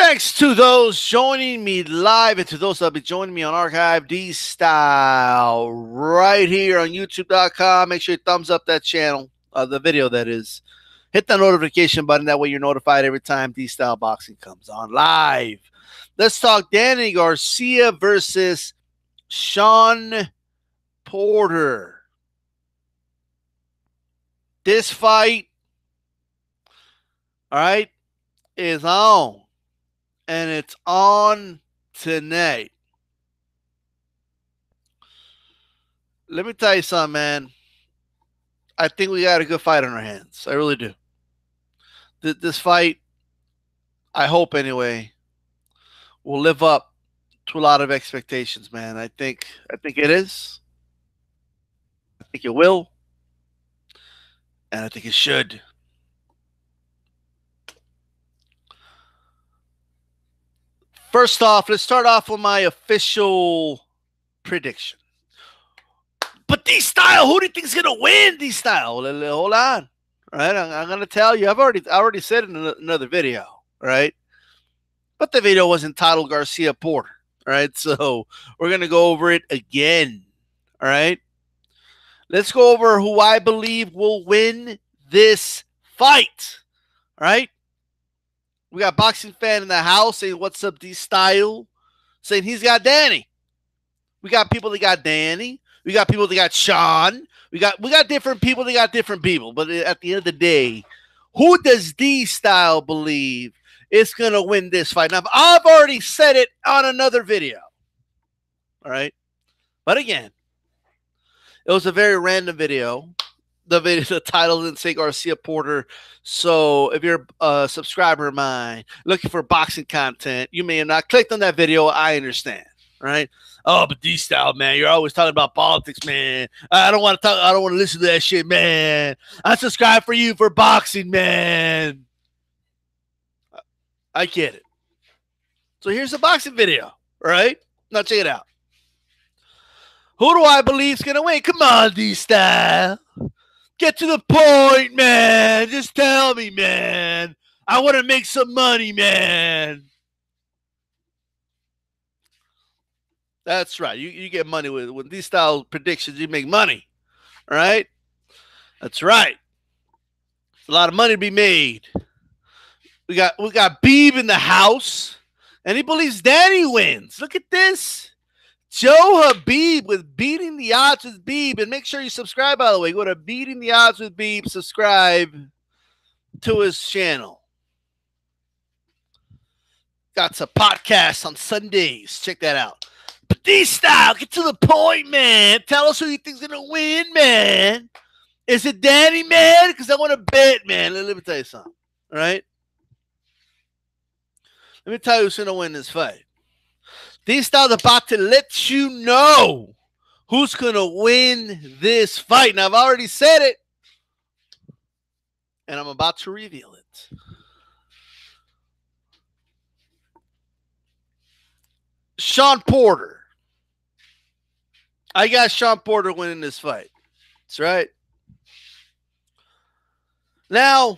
Thanks to those joining me live and to those that'll be joining me on Archive D Style right here on YouTube.com. Make sure you thumbs up that channel, the video that is. Hit the notification button. That way you're notified every time D Style Boxing comes on live. Let's talk Danny Garcia versus Shawn Porter. This fight, all right, is on. And it's on tonight. Let me tell you something, man. I think we got a good fight on our hands. I really do. This fight, I hope anyway, will live up to a lot of expectations, man. I think it is. I think it will. And I think it should. First off, let's start off with my official prediction. But D-Style, who do you think is going to win D-Style? Hold on. All right, I'm going to tell you. I already said it in another video, all right? But the video was entitled Garcia Porter, all right? So we're going to go over it again, all right? Let's go over who I believe will win this fight, all right? We got Boxing Fan in the house saying, what's up, D-Style? Saying he's got Danny. We got people that got Danny. We got people that got Shawn. We got different people that got different people. But at the end of the day, who does D-Style believe is going to win this fight? Now, I've already said it on another video. All right? But again, it was a very random video. The title didn't say Garcia Porter. So if you're a subscriber of mine looking for boxing content, you may have not clicked on that video. I understand, right? Oh, but D-Style, man, you're always talking about politics, man. I don't want to talk. I don't want to listen to that shit, man. I subscribe for you for boxing, man. I get it. So here's a boxing video, right? Now check it out. Who do I believe is gonna win? Come on, D-Style. Get to the point, man. Just tell me, man. I want to make some money, man. That's right. You get money with these style predictions. You make money. All right? That's right. A lot of money to be made. We got Beeb in the house, and he believes Danny wins. Look at this. Joe Habib with Beating the Odds with Beeb. And make sure you subscribe, by the way. Go to Beating the Odds with Beeb. Subscribe to his channel. Got some podcasts on Sundays. Check that out. But D-Style, get to the point, man. Tell us who you think's going to win, man. Is it Danny, man? Because I want to bet, man. Let me tell you something. All right? Let me tell you who's going to win this fight. D-Style's about to let you know who's going to win this fight. Now, I've already said it, and I'm about to reveal it. Shawn Porter. I got Shawn Porter winning this fight. That's right. Now,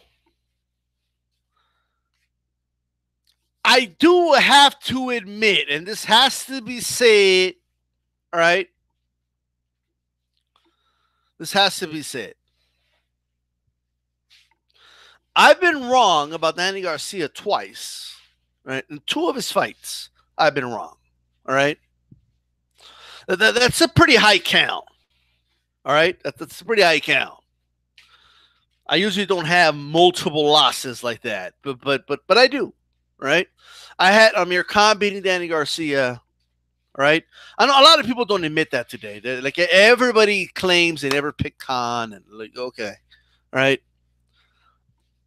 I do have to admit, and this has to be said, all right? This has to be said. I've been wrong about Danny Garcia twice, right? In 2 of his fights, I've been wrong, all right? That's a pretty high count, all right? That's a pretty high count. I usually don't have multiple losses like that, but I do. Right, I had Amir Khan beating Danny Garcia. Right, I know a lot of people don't admit that today. They're like everybody claims they never picked Khan, and like okay, right,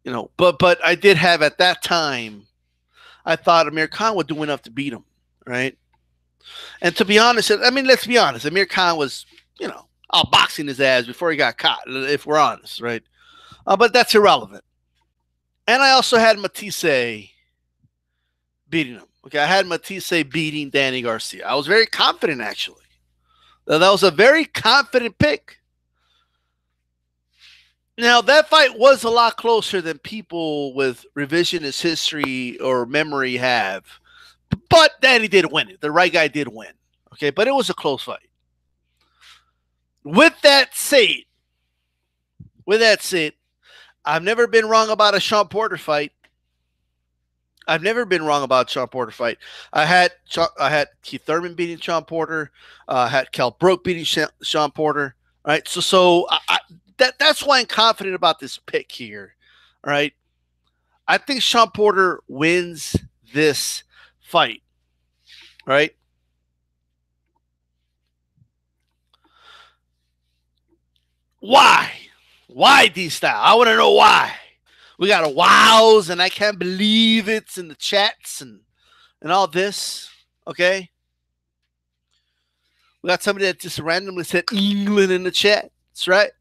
you know. But I did have at that time. I thought Amir Khan would do enough to beat him. Right, and to be honest, I mean, let's be honest. Amir Khan was, you know, outboxing his ass before he got caught. If we're honest, right, but that's irrelevant. And I also had Matisse beating him. Okay, I had Matisse beating Danny Garcia. I was very confident, actually. That was a very confident pick. Now, that fight was a lot closer than people with revisionist history or memory have. But Danny did win it. The right guy did win. Okay, but it was a close fight. With that said, with that said, I've never been wrong about a Shawn Porter fight. I've never been wrong about Shawn Porter fight. I had Keith Thurman beating Shawn Porter. I had Cal Brook beating Shawn Porter. All right, that's why I'm confident about this pick here. All right, I think Shawn Porter wins this fight. All right. Why? Why D style? I want to know why. We got a wows and I can't believe it's in the chats and all this. Okay. We got somebody that just randomly said England in the chat. That's right.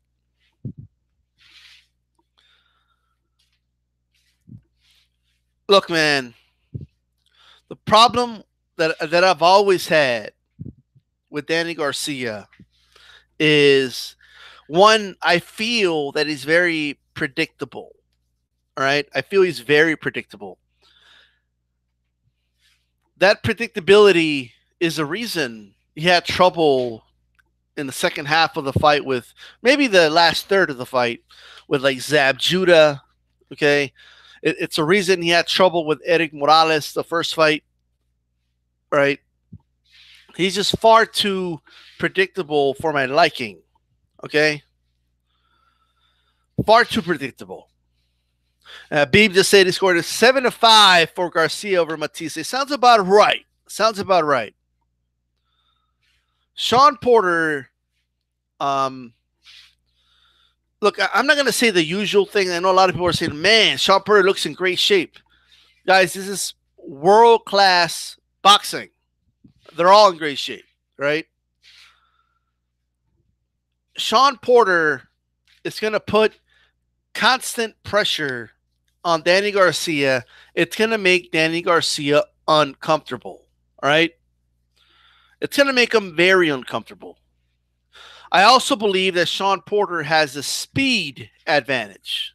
Look, man, the problem that I've always had with Danny Garcia is one, I feel that he's very predictable. All right. I feel he's very predictable. That predictability is a reason he had trouble in the second half of the fight with maybe the last third of the fight with like Zab Judah. Okay. It's a reason he had trouble with Eric Morales the first fight. Right. He's just far too predictable for my liking. Okay. Far too predictable. Beeb just said he scored a 7-5 for Garcia over Matisse. Sounds about right. Sounds about right. Shawn Porter, look, I'm not going to say the usual thing. I know a lot of people are saying, man, Shawn Porter looks in great shape. Guys, this is world-class boxing. They're all in great shape, right? Shawn Porter is going to put constant pressure on Danny Garcia. It's going to make Danny Garcia uncomfortable, all right? It's going to make him very uncomfortable. I also believe that Shawn Porter has a speed advantage.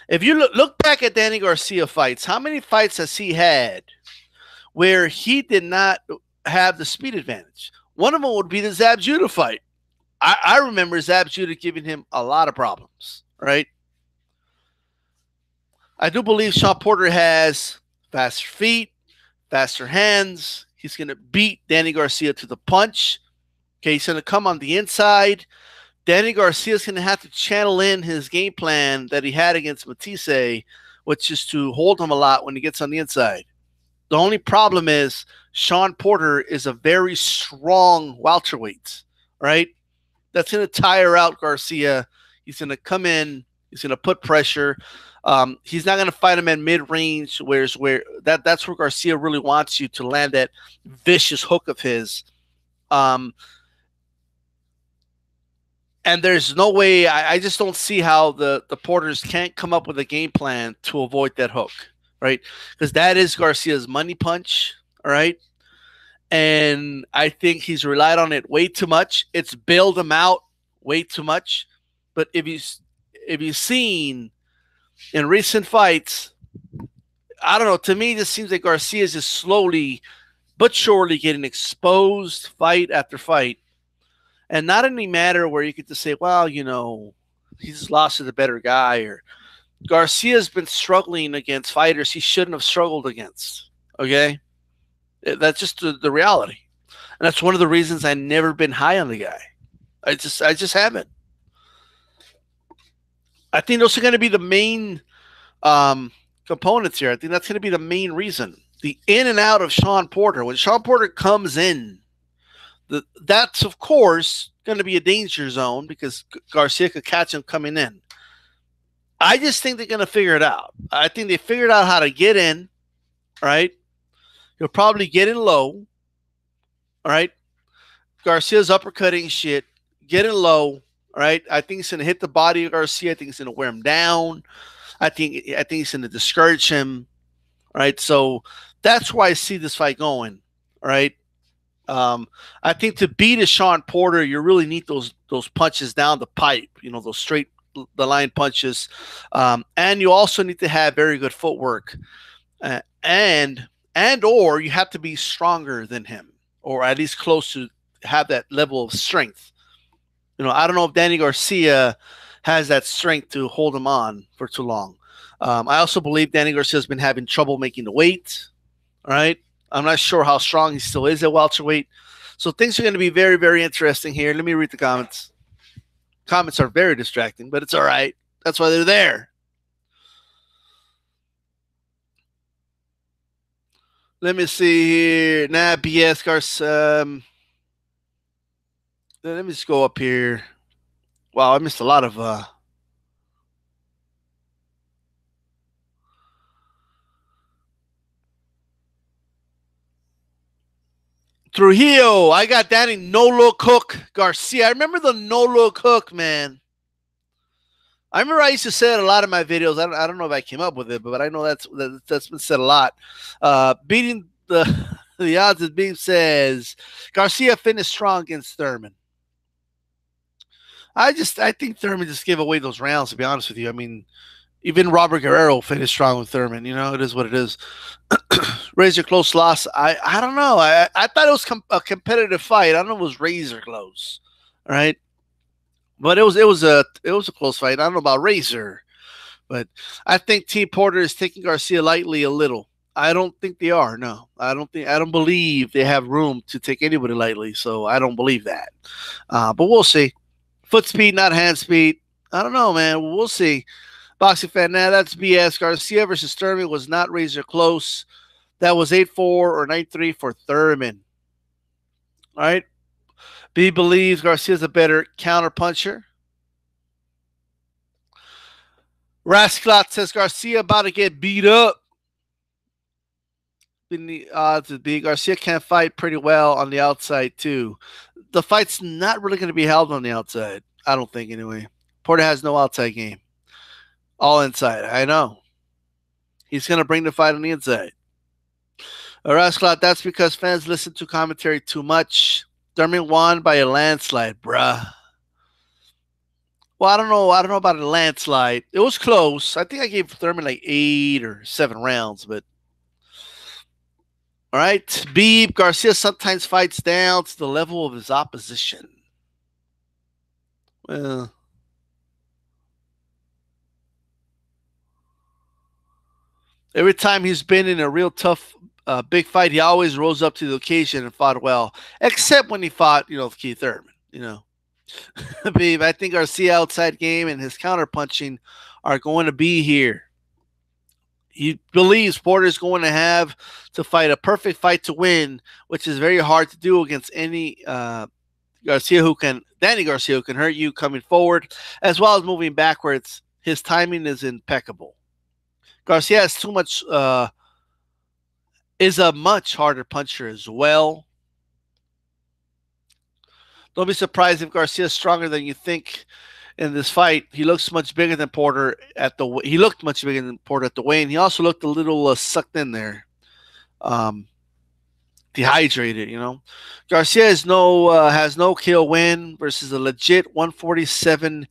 If you look back at Danny Garcia fights, how many fights has he had where he did not have the speed advantage? One of them would be the Zab Judah fight. I remember Zab Judah giving him a lot of problems, right? I do believe Shawn Porter has faster feet, faster hands. He's going to beat Danny Garcia to the punch. Okay, he's going to come on the inside. Danny Garcia is going to have to channel in his game plan that he had against Matisse, which is to hold him a lot when he gets on the inside. The only problem is Shawn Porter is a very strong welterweight, right? That's going to tire out Garcia. He's going to come in. He's going to put pressure. He's not going to fight him at mid-range, that's where Garcia really wants you to land that vicious hook of his. And there's no way, I just don't see how the Porters can't come up with a game plan to avoid that hook, right? Because that is Garcia's money punch, all right? And I think he's relied on it way too much. It's bailed him out way too much. But if you've seen in recent fights, I don't know, to me, it just seems like Garcia is just slowly but surely getting exposed fight after fight. And not in any matter where you could just say, well, you know, he's lost to the better guy, or Garcia's been struggling against fighters he shouldn't have struggled against. Okay? That's just the reality. And that's one of the reasons I've never been high on the guy. I just haven't. I think those are going to be the main components here. I think that's going to be the main reason. The in and out of Shawn Porter. When Shawn Porter comes in, that's, of course, going to be a danger zone because Garcia could catch him coming in. I just think they're going to figure it out. I think they figured out how to get in, right? He'll probably get in low, all right? Garcia's uppercutting shit, getting low, all right? I think he's going to hit the body of Garcia. I think he's going to wear him down. I think he's going to discourage him, all right? So that's why I see this fight going, all right? I think to beat a Shawn Porter, you really need those punches down the pipe. Those straight the line punches, and you also need to have very good footwork, and or you have to be stronger than him, or at least close to have that level of strength. I don't know if Danny Garcia has that strength to hold him on for too long. I also believe Danny Garcia has been having trouble making the weight. All right. I'm not sure how strong he still is at welterweight. So things are going to be very, very interesting here. Let me read the comments. Comments are very distracting, but it's all right. That's why they're there. Let me see here. Nah, BS, Garcia. Let me just go up here. Wow, I missed a lot of Trujillo. I got Danny no look hook Garcia. I remember the no look hook, man. I remember I used to say it a lot in my videos. I don't know if I came up with it, but I know that's been said a lot. Beating the odds, as Beam says, Garcia finished strong against Thurman. I think Thurman just gave away those rounds. To be honest with you, I mean, even Robert Guerrero finished strong with Thurman. It is what it is. Razor close loss. I don't know. I thought it was a competitive fight. I don't know if it was razor close. All right. But it was a close fight. I don't know about Razor, but I think Team Porter is taking Garcia lightly a little. I don't think they are. No, I don't believe they have room to take anybody lightly. So I don't believe that. But we'll see. Foot speed, not hand speed. I don't know, man. We'll see. Boxing fan, that's BS. Garcia versus Thurman was not Razor close. That was 8-4 or 9-3 for Thurman. All right. B believes Garcia's a better counter puncher. Rasclot says Garcia about to get beat up. In the odds would be Garcia can fight pretty well on the outside too. The fight's not really going to be held on the outside. I don't think anyway. Porter has no outside game. All inside. I know. He's going to bring the fight on the inside. Rasclot, that's because fans listen to commentary too much. Thurman won by a landslide, bruh. Well, I don't know about a landslide. It was close. I think I gave Thurman like 8 or 7 rounds, but all right. Beep. Garcia sometimes fights down to the level of his opposition. Well, every time he's been in a real tough big fight, he always rose up to the occasion and fought well, except when he fought, Keith Thurman. Babe, I think Garcia outside game and his counter punching are going to be here. He believes Porter's going to have to fight a perfect fight to win, which is very hard to do against any Danny Garcia who can hurt you coming forward as well as moving backwards. His timing is impeccable. Garcia has too much. Is a much harder puncher as well. Don't be surprised if Garcia is stronger than you think in this fight. He looks much bigger than Porter at the. He looked much bigger than Porter at the weigh-in. He also looked a little sucked in there, dehydrated. Garcia has no KO win versus a legit 147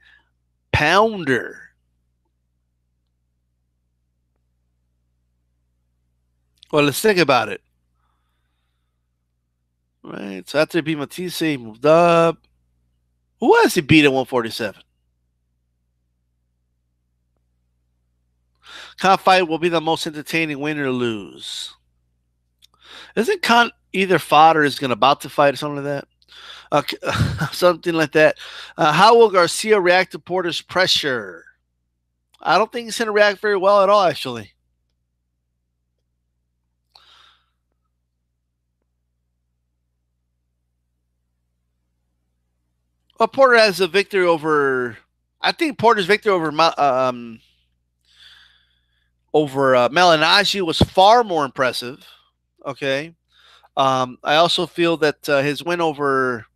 pounder. Well, let's think about it. Right. So after he beat Matisse, he moved up. Who has he beat at 147? Khan fight will be the most entertaining, win or lose. Isn't Khan either fought or is going to about to fight or something like that? Something like that. How will Garcia react to Porter's pressure? I don't think he's going to react very well at all, actually. Well, Porter has a victory over. I think Porter's victory over Malignaggi was far more impressive. Okay. I also feel that his win over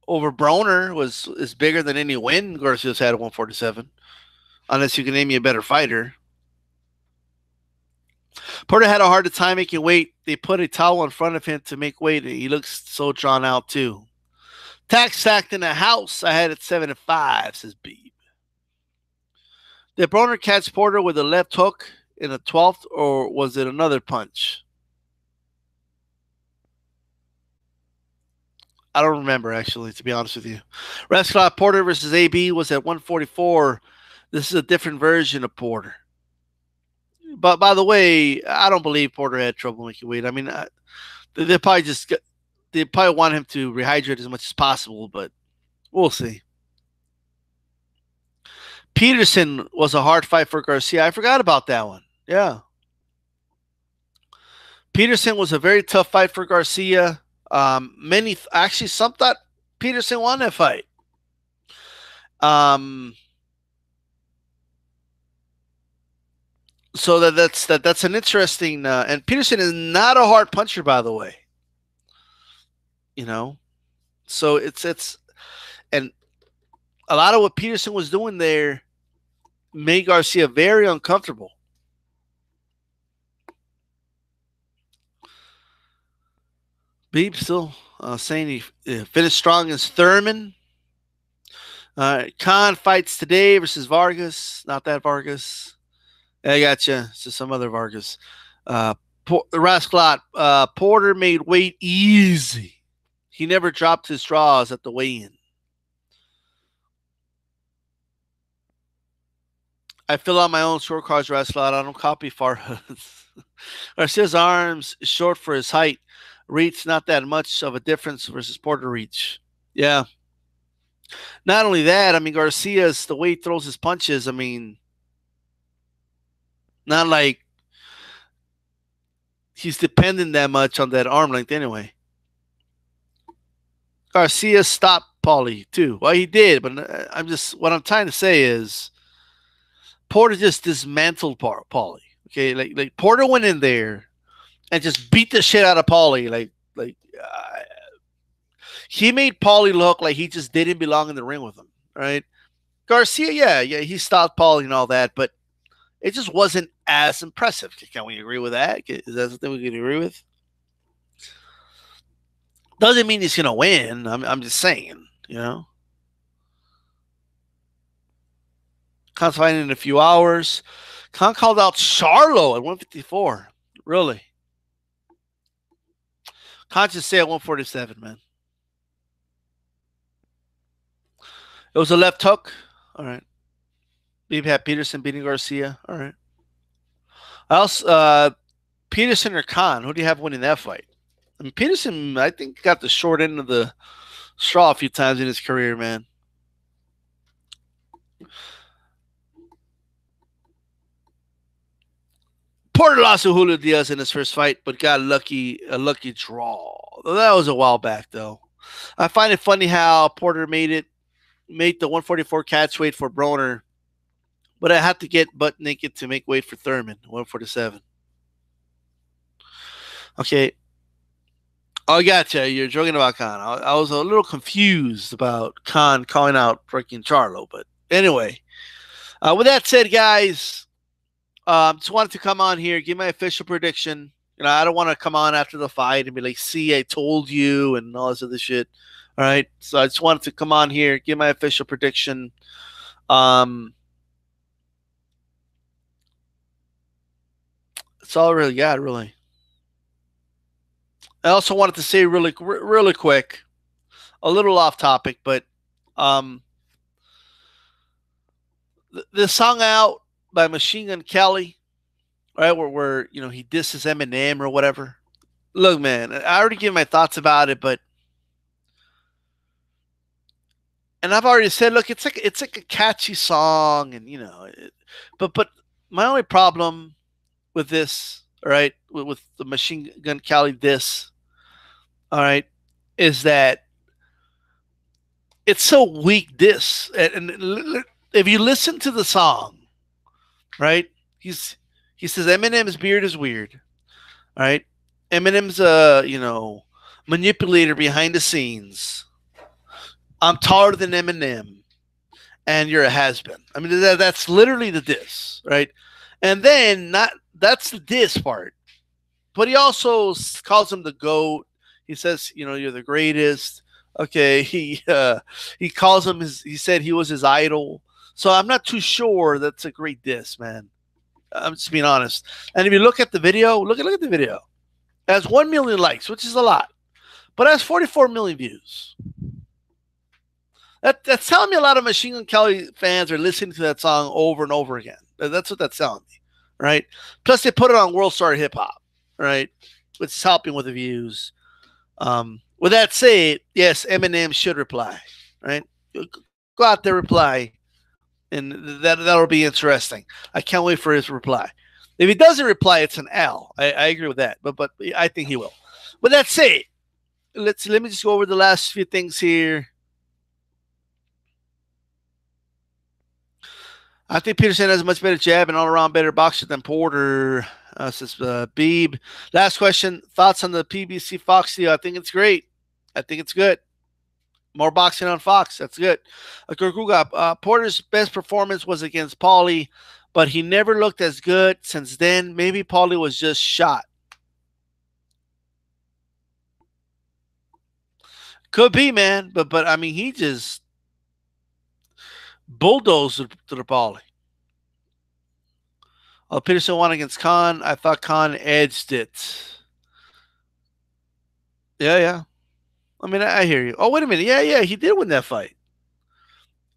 Broner is bigger than any win Garcia's had at 147, unless you can name me a better fighter. Porter had a hard time making weight. They put a towel in front of him to make weight, and he looks so drawn out too. Tax sacked in the house. I had it 7-5, says Beeb. Did Broner catch Porter with a left hook in the 12th, or was it another punch? I don't remember, actually, to be honest with you. Rascalot Porter versus AB was at 144. This is a different version of Porter. But by the way, I don't believe Porter had trouble making weight. I mean, they probably want him to rehydrate as much as possible, but we'll see. Peterson was a hard fight for Garcia. I forgot about that one. Yeah. Peterson was a very tough fight for Garcia. Some thought Peterson won that fight. So that's an interesting. And Peterson is not a hard puncher, by the way. You know, so it's and a lot of what Peterson was doing there made Garcia very uncomfortable. Beeb still saying he finished strong against Thurman. Khan fights today versus Vargas. Not that Vargas. I gotcha. It's just some other Vargas. The Rascalot. Porter made weight easy. He never dropped his draws at the weigh-in. I fill out my own scorecards, Rascalot. I don't copy Farhad's. Garcia's arms is short for his height. Reach not that much of a difference versus Porter reach. Yeah. Not only that, I mean, Garcia's, the way he throws his punches, I mean, not like he's dependent that much on that arm length anyway. Garcia stopped Paulie too. Well, he did, but what I'm trying to say is Porter just dismantled Paulie. Okay, like Porter went in there and just beat the shit out of Paulie. He made Paulie look like he just didn't belong in the ring with him. Right? Garcia, yeah, he stopped Paulie and all that, but it just wasn't as impressive. Can we agree with that? Is that something we can agree with? Doesn't mean he's gonna win. I'm just saying, you know. Khan's fighting in a few hours. Khan called out Charlo at 154. Really? Khan just say at 147, man. It was a left hook. All right. Maybe had Peterson beating Garcia. All right. Peterson or Khan? Who do you have winning that fight? I mean, Peterson, I think, got the short end of the straw a few times in his career, man. Porter lost to Julio Diaz in his first fight, but got a lucky draw. That was a while back, though. I find it funny how Porter made the 144 catch weight for Broner, but I had to get butt naked to make weight for Thurman, 147. Okay. Oh, I gotcha. You're joking about Khan. I was a little confused about Khan calling out freaking Charlo, but anyway. With that said, guys, just wanted to come on here, give my official prediction. You know, I don't want to come on after the fight and be like, "See, I told you," and all this other shit. All right, so I just wanted to come on here, give my official prediction. That's all I really got, really. I also wanted to say really quick, a little off topic, but the song out by Machine Gun Kelly, right, where you know he disses Eminem or whatever. Look, man, I already gave my thoughts about it, and I've already said, look, it's like a catchy song, and you know, but my only problem with this, all right, with the Machine Gun Kelly diss, all right, is that it's so weak diss, and if you listen to the song, right, he says Eminem's beard is weird, all right, Eminem's manipulator behind the scenes. I'm taller than Eminem, and you're a has-been. I mean, that's literally the diss, right? And then that's the diss part. but he also calls him the GOAT. He says, you're the greatest. Okay, he calls him he said he was his idol. So I'm not too sure that's a great diss, man. I'm just being honest. And if you look at the video, look at the video. It has 1 million likes, which is a lot, but it has 44 million views. That's telling me a lot of Machine Gun Kelly fans are listening to that song over and over again. That's what that's telling me, right? Plus, they put it on World Star Hip Hop, right? Which is helping with the views. With that said, yes, Eminem should reply, right? Go out there, reply, and that'll be interesting. I can't wait for his reply. If he doesn't reply, it's an L. I agree with that, but I think he will. With that said, let me just go over the last few things here. I think Peterson has a much better jab and all-around better boxer than Porter. Says Beeb. Last question. Thoughts on the PBC Fox deal? I think it's great. I think it's good. More boxing on Fox. That's good. Porter's best performance was against Paulie, but he never looked as good since then. Maybe Paulie was just shot. Could be, man. But I mean, he just bulldozed to the Paulie. Peterson won against Khan. I thought Khan edged it. Yeah. I mean, I hear you. Oh, wait a minute. Yeah, he did win that fight.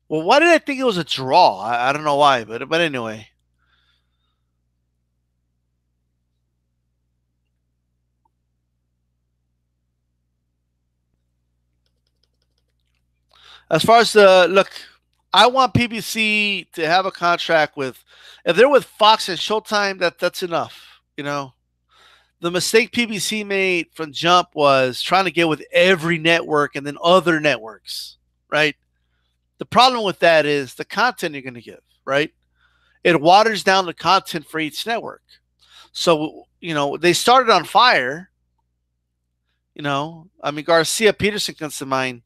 Well, why did I think it was a draw? I don't know why, but anyway. As far as look, I want PBC to have a contract with, if they're with Fox and Showtime, that's enough. The mistake PBC made from jump was trying to get with every network and then other networks, right? The problem with that is the content you're going to give, right? It waters down the content for each network. So, they started on fire. I mean, Garcia Peterson comes to mind.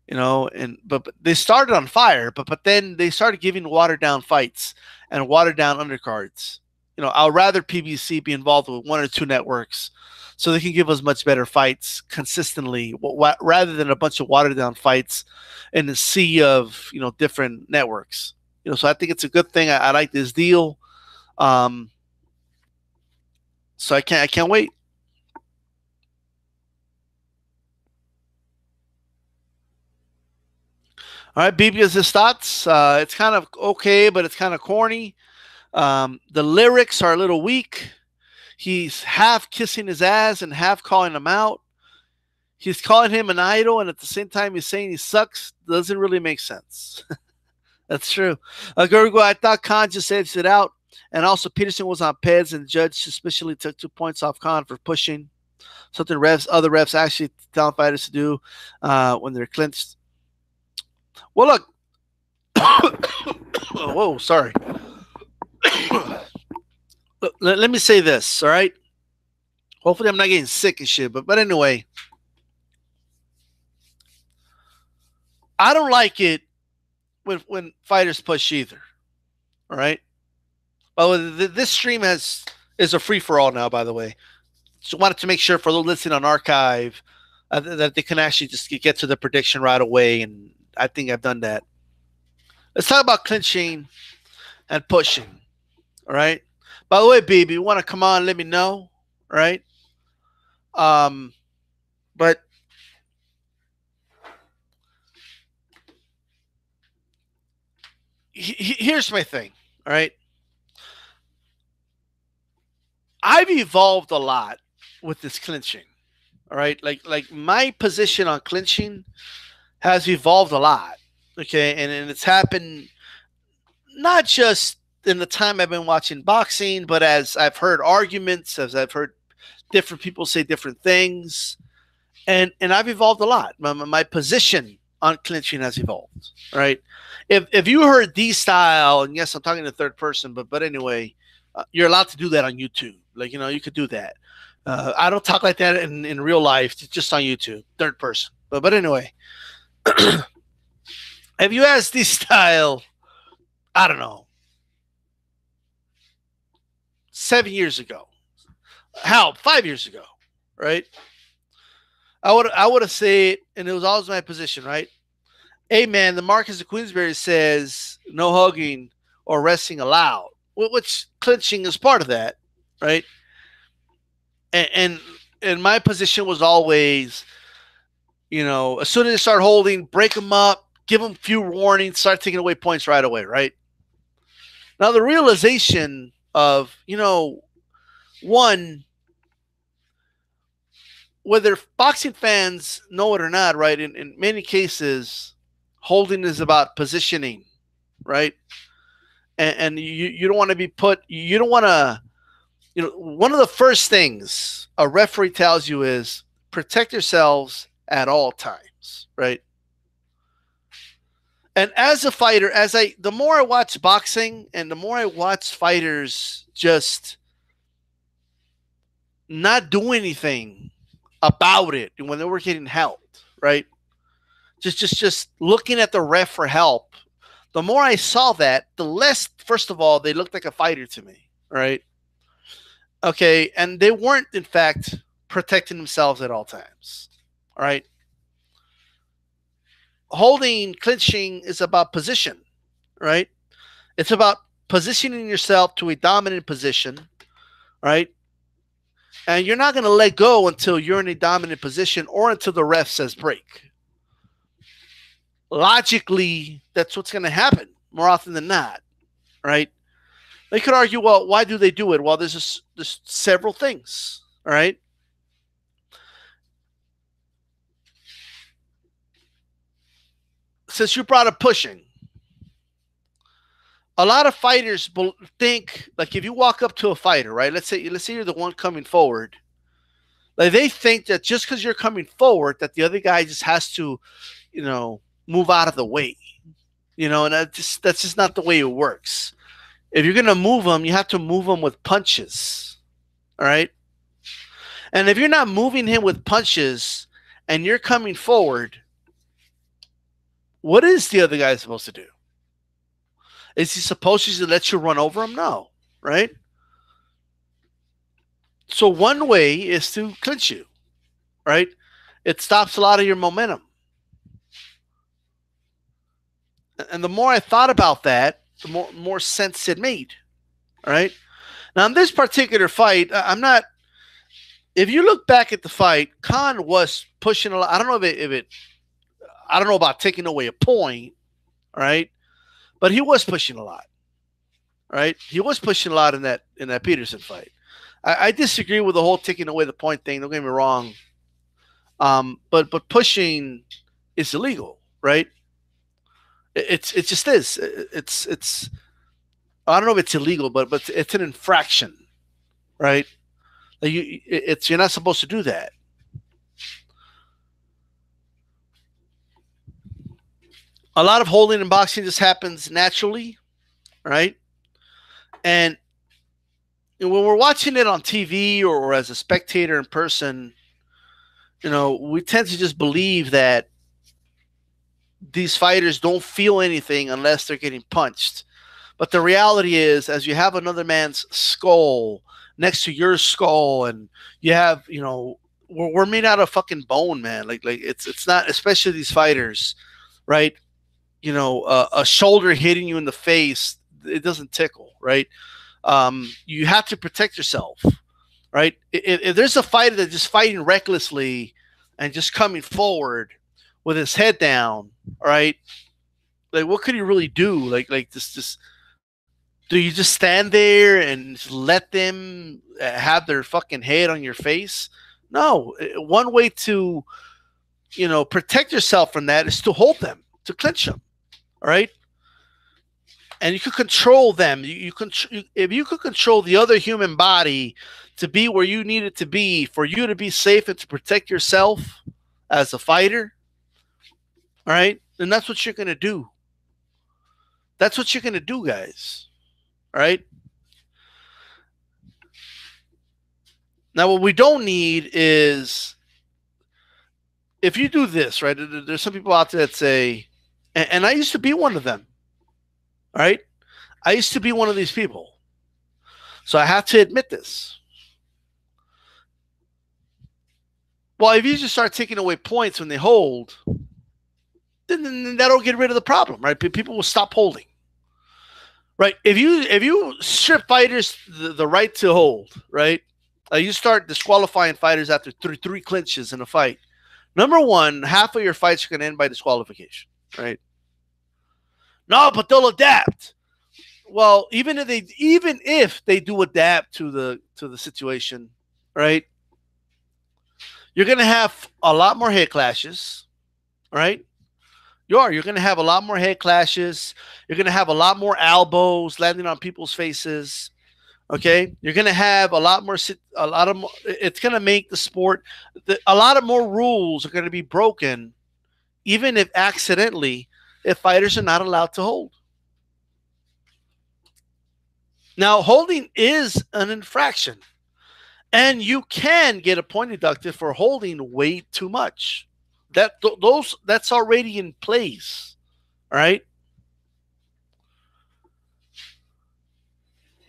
But they started on fire, but then they started giving watered down fights and watered down undercards. I'd rather PBC be involved with one or two networks so they can give us much better fights consistently rather than a bunch of watered down fights in the sea of, different networks. So I think it's a good thing. I like this deal. So I can't wait. All right, BB has his thoughts. It's kind of okay, but it's kind of corny. The lyrics are a little weak. He's half kissing his ass and half calling him out. He's calling him an idol, and at the same time he's saying he sucks. Doesn't really make sense. That's true. Gurgu, I thought Khan just edged it out. And also Peterson was on PEDS, and the judge suspiciously took 2 points off Khan for pushing. Something other refs actually tell fighters to do when they're clinched. Well, look. Whoa, sorry. Look, let me say this, all right? Hopefully I'm not getting sick and shit, but anyway. I don't like it when fighters push either, all right? Oh, this stream is a free-for-all now, by the way. So wanted to make sure for those listening on archive that they can actually just get to the prediction right away, and I think I've done that. Let's talk about clinching and pushing. All right. By the way, baby, you want to come on? Let me know. All right. But here's my thing. All right. I've evolved a lot with this clinching. All right. Like my position on clinching has evolved a lot. Okay. And it's happened not just in the time I've been watching boxing, but as I've heard arguments, as I've heard different people say different things, and I've evolved a lot. My position on clinching has evolved. Right? If you heard D style, and yes, I'm talking in the third person, but anyway, you're allowed to do that on YouTube. Like you could do that. I don't talk like that in real life, just on YouTube, third person. But anyway, if you ask D style, I don't know, 7 years ago, How? 5 years ago, right? I would have said, and it was always my position, right? Hey man, the Marcus of Queensberry says no hugging or wrestling allowed, which clinching is part of that, right? And my position was always, as soon as they start holding, break them up, give them few warnings, start taking away points right away, right? Now the realization of, one, whether boxing fans know it or not, right? In many cases, holding is about positioning, right? And you don't want to be put. You don't want to. One of the first things a referee tells you is protect yourselves at all times, right? And as a fighter, the more I watch boxing and the more I watch fighters just not do anything about it when they were getting helped, right? Just looking at the ref for help. The more I saw that, the less, first of all, they looked like a fighter to me, right? Okay, and they weren't, in fact, protecting themselves at all times, all right? Holding, clinching is about position, right? It's about positioning yourself to a dominant position, right? And you're not going to let go until you're in a dominant position or until the ref says break. Logically, that's what's going to happen more often than not, right? They could argue, well, why do they do it? Well, there's several things, all right? Since you brought up pushing, a lot of fighters think, like, if you walk up to a fighter, right? Let's say you're the one coming forward. Like, they think that just because you're coming forward, that the other guy just has to, move out of the way. And that's just not the way it works. If you're gonna move them, you have to move them with punches. All right. And if you're not moving him with punches and you're coming forward, what is the other guy supposed to do? Is he supposed to let you run over him? No, right? So one way is to clinch you, right? It stops a lot of your momentum. And the more I thought about that, the more sense it made, all right? Now, in this particular fight, I'm not. If you look back at the fight, Khan was pushing a lot. I don't know if it. I don't know about taking away a point, all right? But he was pushing a lot, right? He was pushing a lot in that Peterson fight. I disagree with the whole taking away the point thing. Don't get me wrong. But pushing is illegal, right? It just is. It's. I don't know if it's illegal, but it's an infraction, right? Like you're not supposed to do that. A lot of holding in boxing just happens naturally, right? And when we're watching it on TV or as a spectator in person, we tend to just believe that these fighters don't feel anything unless they're getting punched. But the reality is, as you have another man's skull next to your skull, and you have, we're made out of fucking bone, man. Like it's not, especially these fighters, right? A shoulder hitting you in the face, it doesn't tickle, right? You have to protect yourself, right? If there's a fighter that's just fighting recklessly and just coming forward with his head down, right? Like, what could he really do? Like this. Do you just stand there and let them have their fucking head on your face? No. One way to, protect yourself from that is to hold them, to clinch them, all right? And you could control them. If you could control the other human body to be where you need it to be for you to be safe and to protect yourself as a fighter, all right, then that's what you're going to do. That's what you're going to do, guys. All right. Now, what we don't need is, if you do this, right? There's some people out there that say, and I used to be one of them. All right. I used to be one of these people. So I have to admit this. Well, if you just start taking away points when they hold, then that'll get rid of the problem, right? People will stop holding, right? If you strip fighters the right to hold, right? You start disqualifying fighters after three clinches in a fight. Number one, half of your fights are going to end by disqualification, right? No, but they'll adapt. Well, even if they do adapt to the situation, right? You're going to have a lot more head clashes, right? You're going to have a lot more head clashes. You're going to have a lot more elbows landing on people's faces. Okay, you're going to have a lot of more, it's going to make the sport a lot of more rules are going to be broken, even if accidentally, if fighters are not allowed to hold. Now, holding is an infraction, and you can get a point deducted for holding way too much. That's already in place. All right.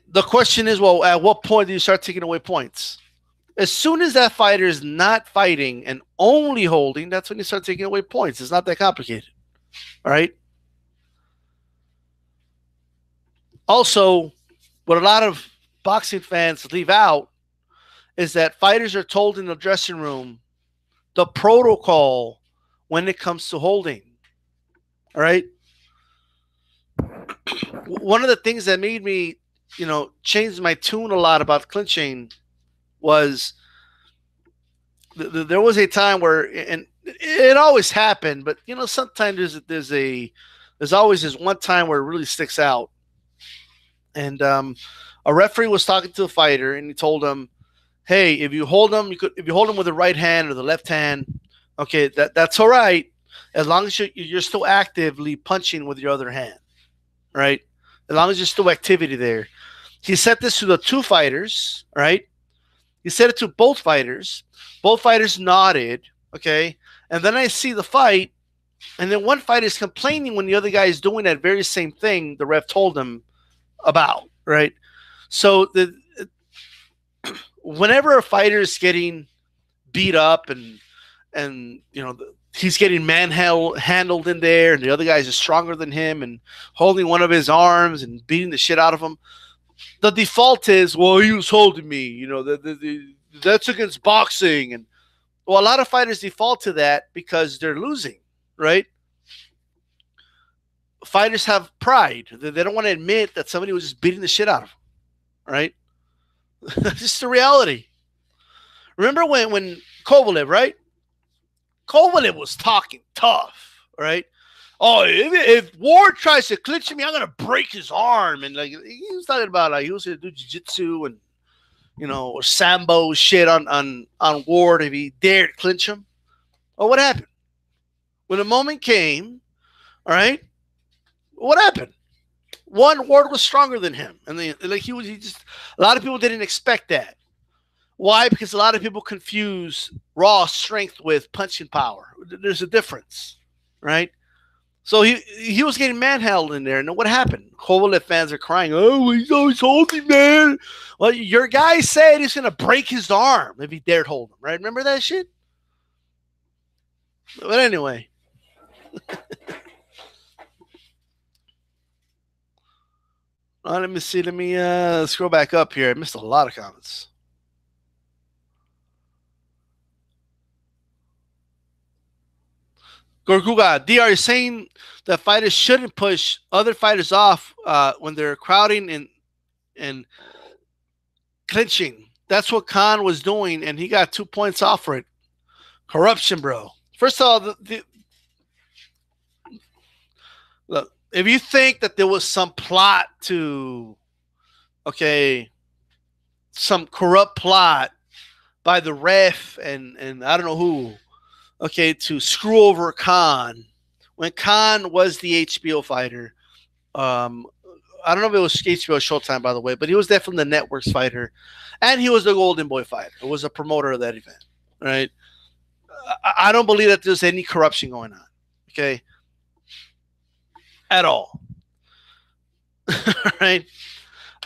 The question is, well, at what point do you start taking away points? As soon as that fighter is not fighting and only holding, that's when you start taking away points. It's not that complicated. All right. Also, what a lot of boxing fans leave out is that fighters are told in the dressing room the protocol when it comes to holding. All right. One of the things that made me, change my tune a lot about clinching was there was a time where, and it always happened, but sometimes there's always this one time where it really sticks out. And a referee was talking to a fighter, and he told him, "Hey, if you hold him, if you hold him with the right hand or the left hand, okay, that's all right, as long as you're still actively punching with your other hand, right? As long as there's still activity there." He said this to the two fighters, right? He said it to both fighters. Both fighters nodded, okay? And then I see the fight, and then one fighter is complaining when the other guy is doing that very same thing the ref told him about, right? So whenever a fighter is getting beat up and he's getting handled in there, and the other guys is stronger than him and holding one of his arms and beating the shit out of him, the default is, well, he was holding me, that's against boxing. And well, a lot of fighters default to that because they're losing, right? Fighters have pride. They don't want to admit that somebody was just beating the shit out of them, right? That's just the reality. Remember when Kovalev, right? Kovalev was talking tough, right? Oh, if Ward tries to clinch me, I'm gonna break his arm. And he was talking about he was gonna do jiu-jitsu and or sambo shit on Ward if he dared clinch him. Well, what happened? When the moment came, all right, what happened? One, Ward was stronger than him, and he just a lot of people didn't expect that. Why? Because a lot of people confuse raw strength with punching power. There's a difference, right? So he was getting manhandled in there, and what happened? Kovalev fans are crying, "Oh, he's always holding, man." Well, your guy said he's gonna break his arm if he dared hold him, right? Remember that shit? But anyway. Let me see. Let me scroll back up here. I missed a lot of comments. Gorguga, DR is saying that fighters shouldn't push other fighters off when they're crowding and clinching. That's what Khan was doing, and he got 2 points off for it. Corruption, bro. First of all, look, if you think that there was some plot to, some corrupt plot by the ref and I don't know who, to screw over Khan, when Khan was the HBO fighter, I don't know if it was HBO Showtime, by the way, but he was definitely the network's fighter, and he was the Golden Boy fighter. It was a promoter of that event, right? I don't believe that there's any corruption going on, okay, at all. Right?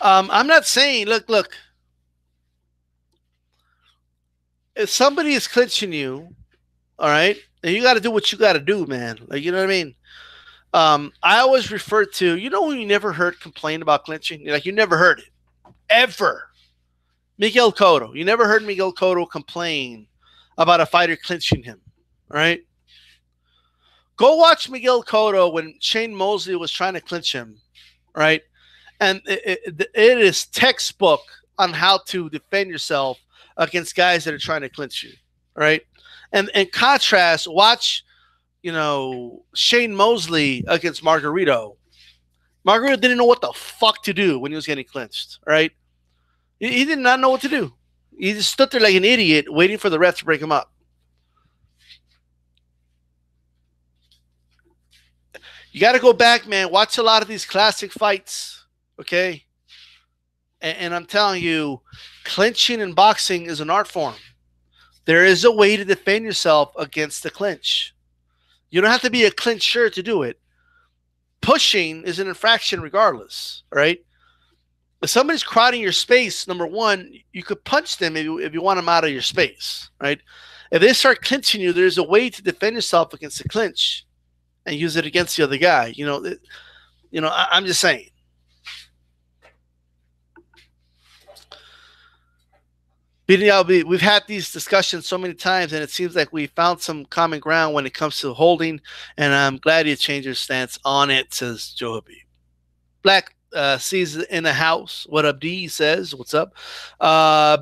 I'm not saying, look. if somebody is clinching you, all right, and you got to do what you got to do, man. Like, you know what I mean? I always refer to, when you never heard complain about clinching? Like, you never heard it. Ever. Miguel Cotto. You never heard Miguel Cotto complain about a fighter clinching him, right? Go watch Miguel Cotto when Shane Mosley was trying to clinch him, right? And it is textbook on how to defend yourself against guys that are trying to clinch you, right? And in contrast, watch, Shane Mosley against Margarito. Margarito didn't know what the fuck to do when he was getting clinched, right? He did not know what to do. He just stood there like an idiot waiting for the ref to break him up. You got to go back, man. Watch a lot of these classic fights, okay? And I'm telling you, clinching in boxing is an art form. There is a way to defend yourself against the clinch. You don't have to be a clincher to do it. Pushing is an infraction regardless, right? If somebody's crowding your space, number one, you could punch them if you want them out of your space, right? If they start clinching you, there's a way to defend yourself against the clinch and use it against the other guy. I'm just saying. We've had these discussions so many times, and it seems like we found some common ground when it comes to holding, and I'm glad you changed your stance on it, says Joe Habib. Black sees in the house. What up, D says? What's up?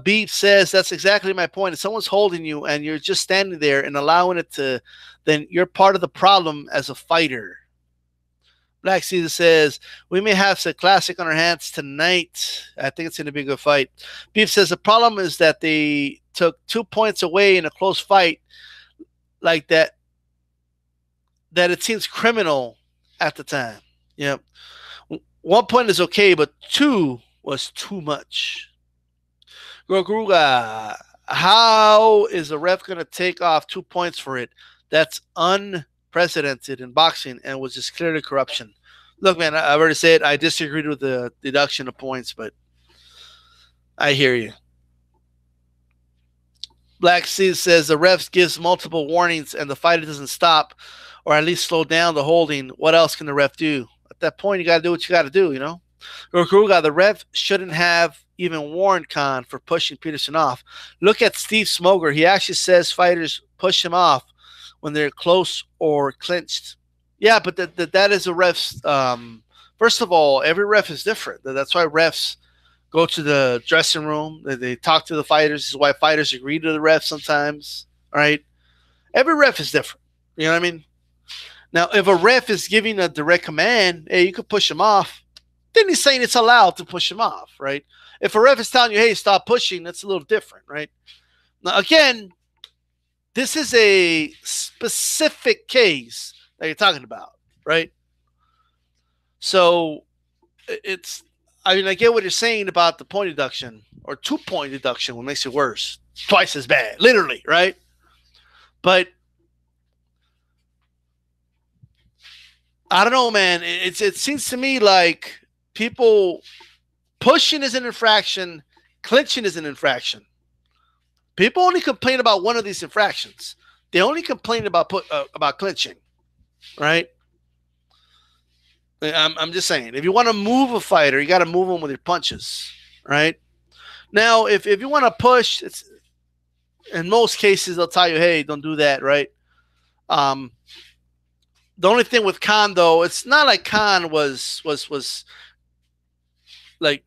Beef says, that's exactly my point. If someone's holding you and you're just standing there and allowing it to, then you're part of the problem as a fighter. Black Caesar says, we may have some classic on our hands tonight. I think it's going to be a good fight. Beef says, the problem is that they took 2 points away in a close fight like that it seems criminal at the time. Yeah. 1 point is okay, but 2 was too much. Groguga, how is the ref going to take off 2 points for it? That's unprecedented in boxing and was just clearly corruption. Look, man, I've already said I disagreed with the deduction of points, but I hear you. Black Sea says the refs gives multiple warnings and the fighter doesn't stop or at least slow down the holding. What else can the ref do? At that point, you got to do what you got to do, Gokuruga, the ref shouldn't have even warned Khan for pushing Peterson off. Look at Steve Smoger. He actually says fighters push him off when they're close or clinched. Yeah, but that is a ref's. First of all, every ref is different. That's why refs go to the dressing room. They talk to the fighters. This is why fighters agree to the ref sometimes. All right? Every ref is different. You know what I mean? Now, if a ref is giving a direct command, hey, you could push him off, then he's saying it's allowed to push him off, right? If a ref is telling you, hey, stop pushing, that's a little different, right? Now, again, this is a specific case that you're talking about, right? So I get what you're saying about the point deduction or 2 point deduction, what makes it worse. Twice as bad, literally, right? But I don't know, man. It seems to me like people pushing is an infraction, clinching is an infraction. People only complain about one of these infractions. They only complain about clinching, right? I'm just saying, if you want to move a fighter, you got to move him with your punches, right? Now, if you want to push, it's in most cases they'll tell you, hey, don't do that, right? The only thing with Khan, though, it's not like Khan was like,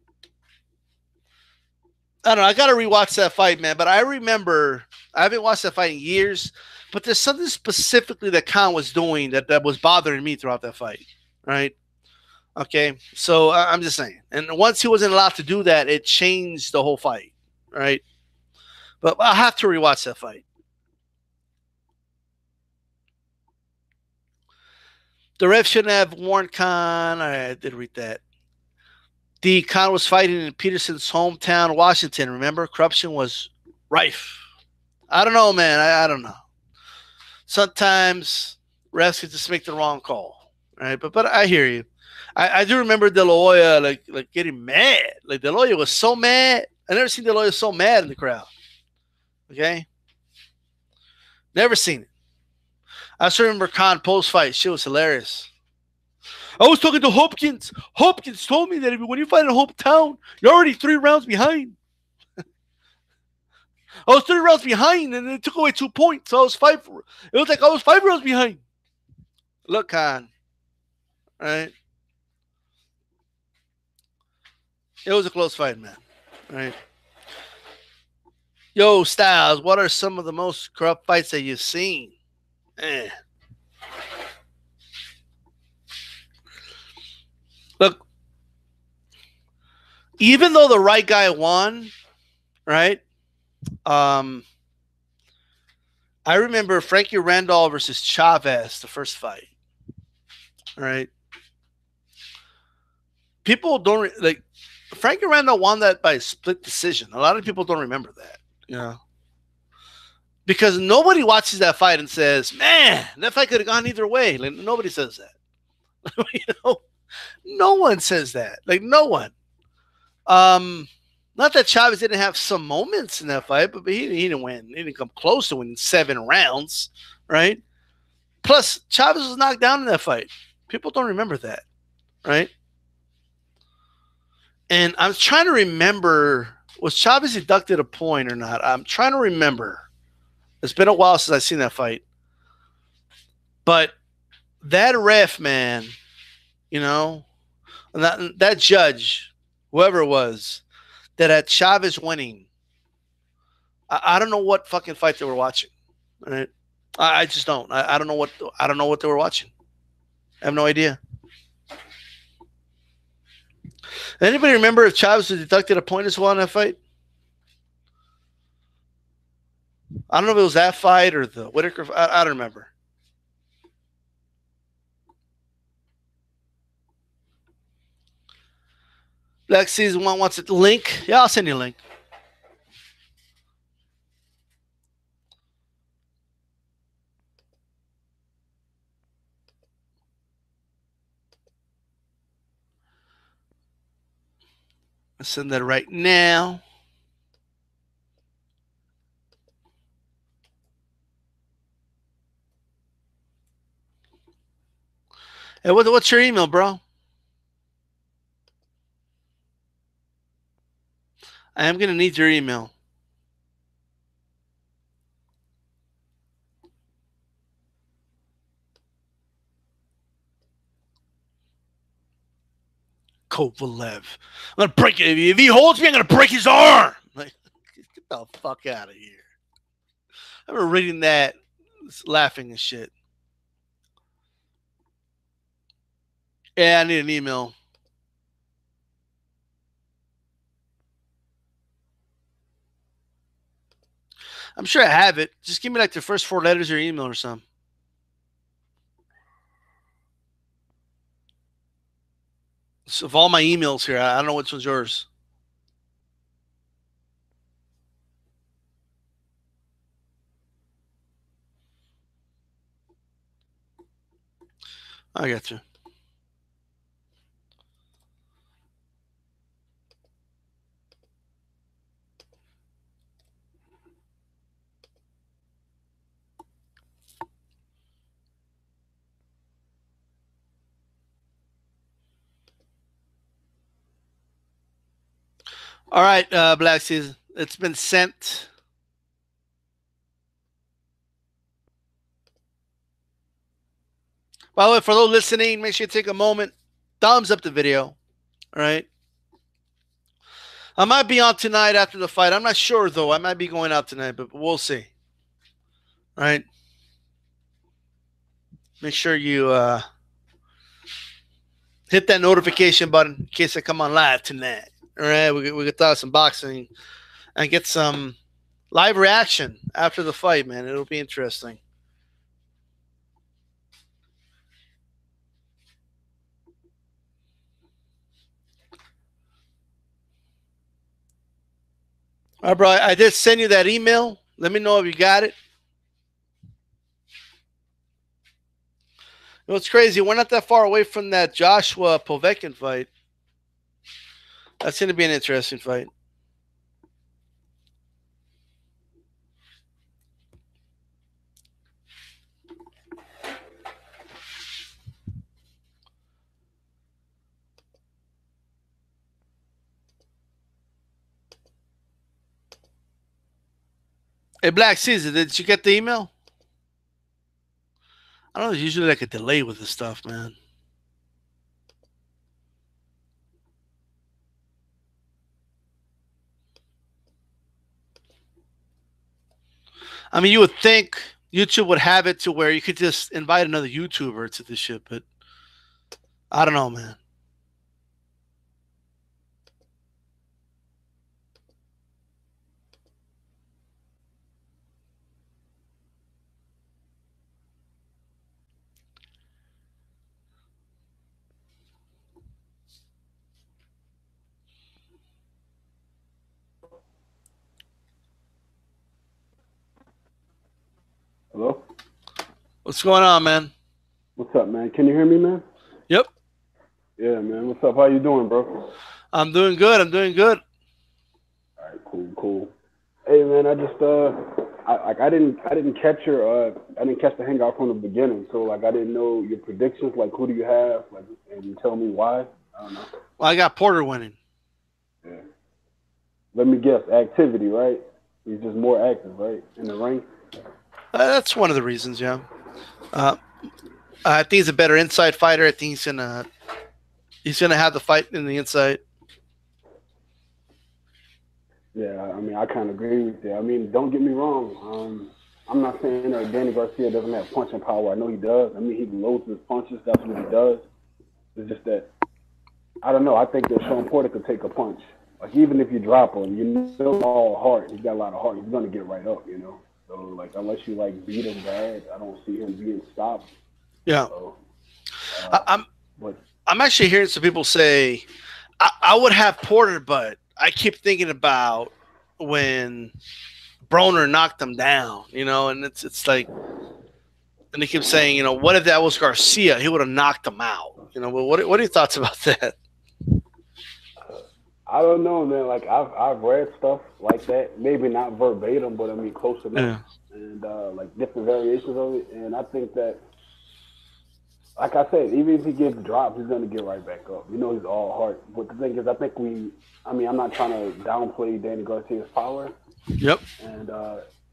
I don't know. I got to rewatch that fight, man. But I remember, I haven't watched that fight in years, but there's something specifically that Khan was doing that was bothering me throughout that fight, right? Okay, so I'm just saying. And once he wasn't allowed to do that, it changed the whole fight, right? But I'll have to rewatch that fight. The ref shouldn't have warned Khan. I did read that. The Khan was fighting in Peterson's hometown, Washington. Remember, corruption was rife. I don't know, man. I don't know. Sometimes refs could just make the wrong call, right? But I hear you. I do remember De La Hoya like getting mad. Like De La Hoya was so mad. I never seen De La Hoya so mad in the crowd. Okay, Never seen it. I still remember Khan post-fight. Shit was hilarious. I was talking to Hopkins. Hopkins told me that when you fight in a hometown, you're already 3 rounds behind. I was 3 rounds behind, and it took away 2 points. So I was five. It was like I was 5 rounds behind. Look, Khan. Right? It was a close fight, man. Right? Yo, Styles, what are some of the most corrupt fights that you've seen? Look, even though the right guy won, right? I remember Frankie Randall versus Chavez, the first fight. Right? People don't like Frankie Randall won that by split decision. A lot of people don't remember that. You know? Because nobody watches that fight and says, man, that fight could have gone either way. Like, nobody says that. You know? No one says that. Like, no one. Not that Chavez didn't have some moments in that fight, but he didn't win. He didn't come close to winning 7 rounds, right? Plus, Chavez was knocked down in that fight. People don't remember that, right? And I'm trying to remember, was Chavez deducted a point or not? I'm trying to remember. It's been a while since I've seen that fight. But that ref, man, you know, that judge, whoever it was, that had Chavez winning, I don't know what fucking fight they were watching. Right? I just don't. I don't know what they were watching. I have no idea. Anybody remember if Chavez was deducted a point as well in that fight? I don't know if it was that fight or the Whitaker. I don't remember. Black Season 1 wants a link. Yeah, I'll send you a link. I'll send that right now. Hey, what's your email, bro? I am going to need your email. Kovalev. I'm going to break it. If he holds me, I'm going to break his arm. Like, get the fuck out of here. I remember reading that, laughing and shit. Yeah, I need an email. I'm sure I have it. Just give me like the first 4 letters of your email or something. So of all my emails here, I don't know which one's yours. I got you. All right, Black Season. It's been sent. By the way, for those listening, make sure you take a moment, thumbs up the video. All right. I might be on tonight after the fight. I'm not sure though. I might be going out tonight, but we'll see. All right. Make sure you hit that notification button in case I come on live tonight. All right. We could talk some boxing and get some live reaction after the fight, man. It'll be interesting. All right, bro. I did send you that email. Let me know if you got it. You know, it's crazy. We're not that far away from that Joshua Povetkin fight. That's going to be an interesting fight. Hey, Black Caesar, did you get the email? I don't know. There's usually like a delay with this stuff, man. I mean, you would think YouTube would have it to where you could just invite another YouTuber to this shit, but I don't know, man. Hello? What's going on, man? What's up, man? Can you hear me, man? Yep. Yeah, man. What's up? How you doing, bro? I'm doing good. I'm doing good. All right, cool. Hey, man, I didn't catch I didn't catch the hangout from the beginning. So like, I didn't know your predictions. Like, who do you have? Like, and you tell me why. I don't know. Well, I got Porter winning. Yeah. Let me guess. Activity, right? He's just more active, right, in the ring. That's one of the reasons, yeah. Uh, I think he's a better inside fighter. I think he's gonna have the fight in the inside. Yeah, I mean, I kind of agree with you. I mean, don't get me wrong. I'm not saying that Danny Garcia doesn't have punching power. I know he does. I mean, he loads his punches. That's what he does. It's just that I don't know. I think that Shawn Porter could take a punch. Like even if you drop him, you know all heart. He's got a lot of heart. He's gonna get right up, you know. So like unless you like beat him bad, I don't see him being stopped. Yeah, So, I, I'm but I'm actually hearing some people say I would have Porter, but I keep thinking about when Broner knocked him down, and it's like, and they keep saying, what if that was Garcia? He would have knocked him out. But what are your thoughts about that? I don't know, man. Like I've read stuff like that. Maybe not verbatim, but I mean close enough, Yeah, and like different variations of it. And I think that like I said, even if he gets dropped, he's gonna get right back up. You know, he's all heart. But the thing is, I mean, I'm not trying to downplay Danny Garcia's power, yep, and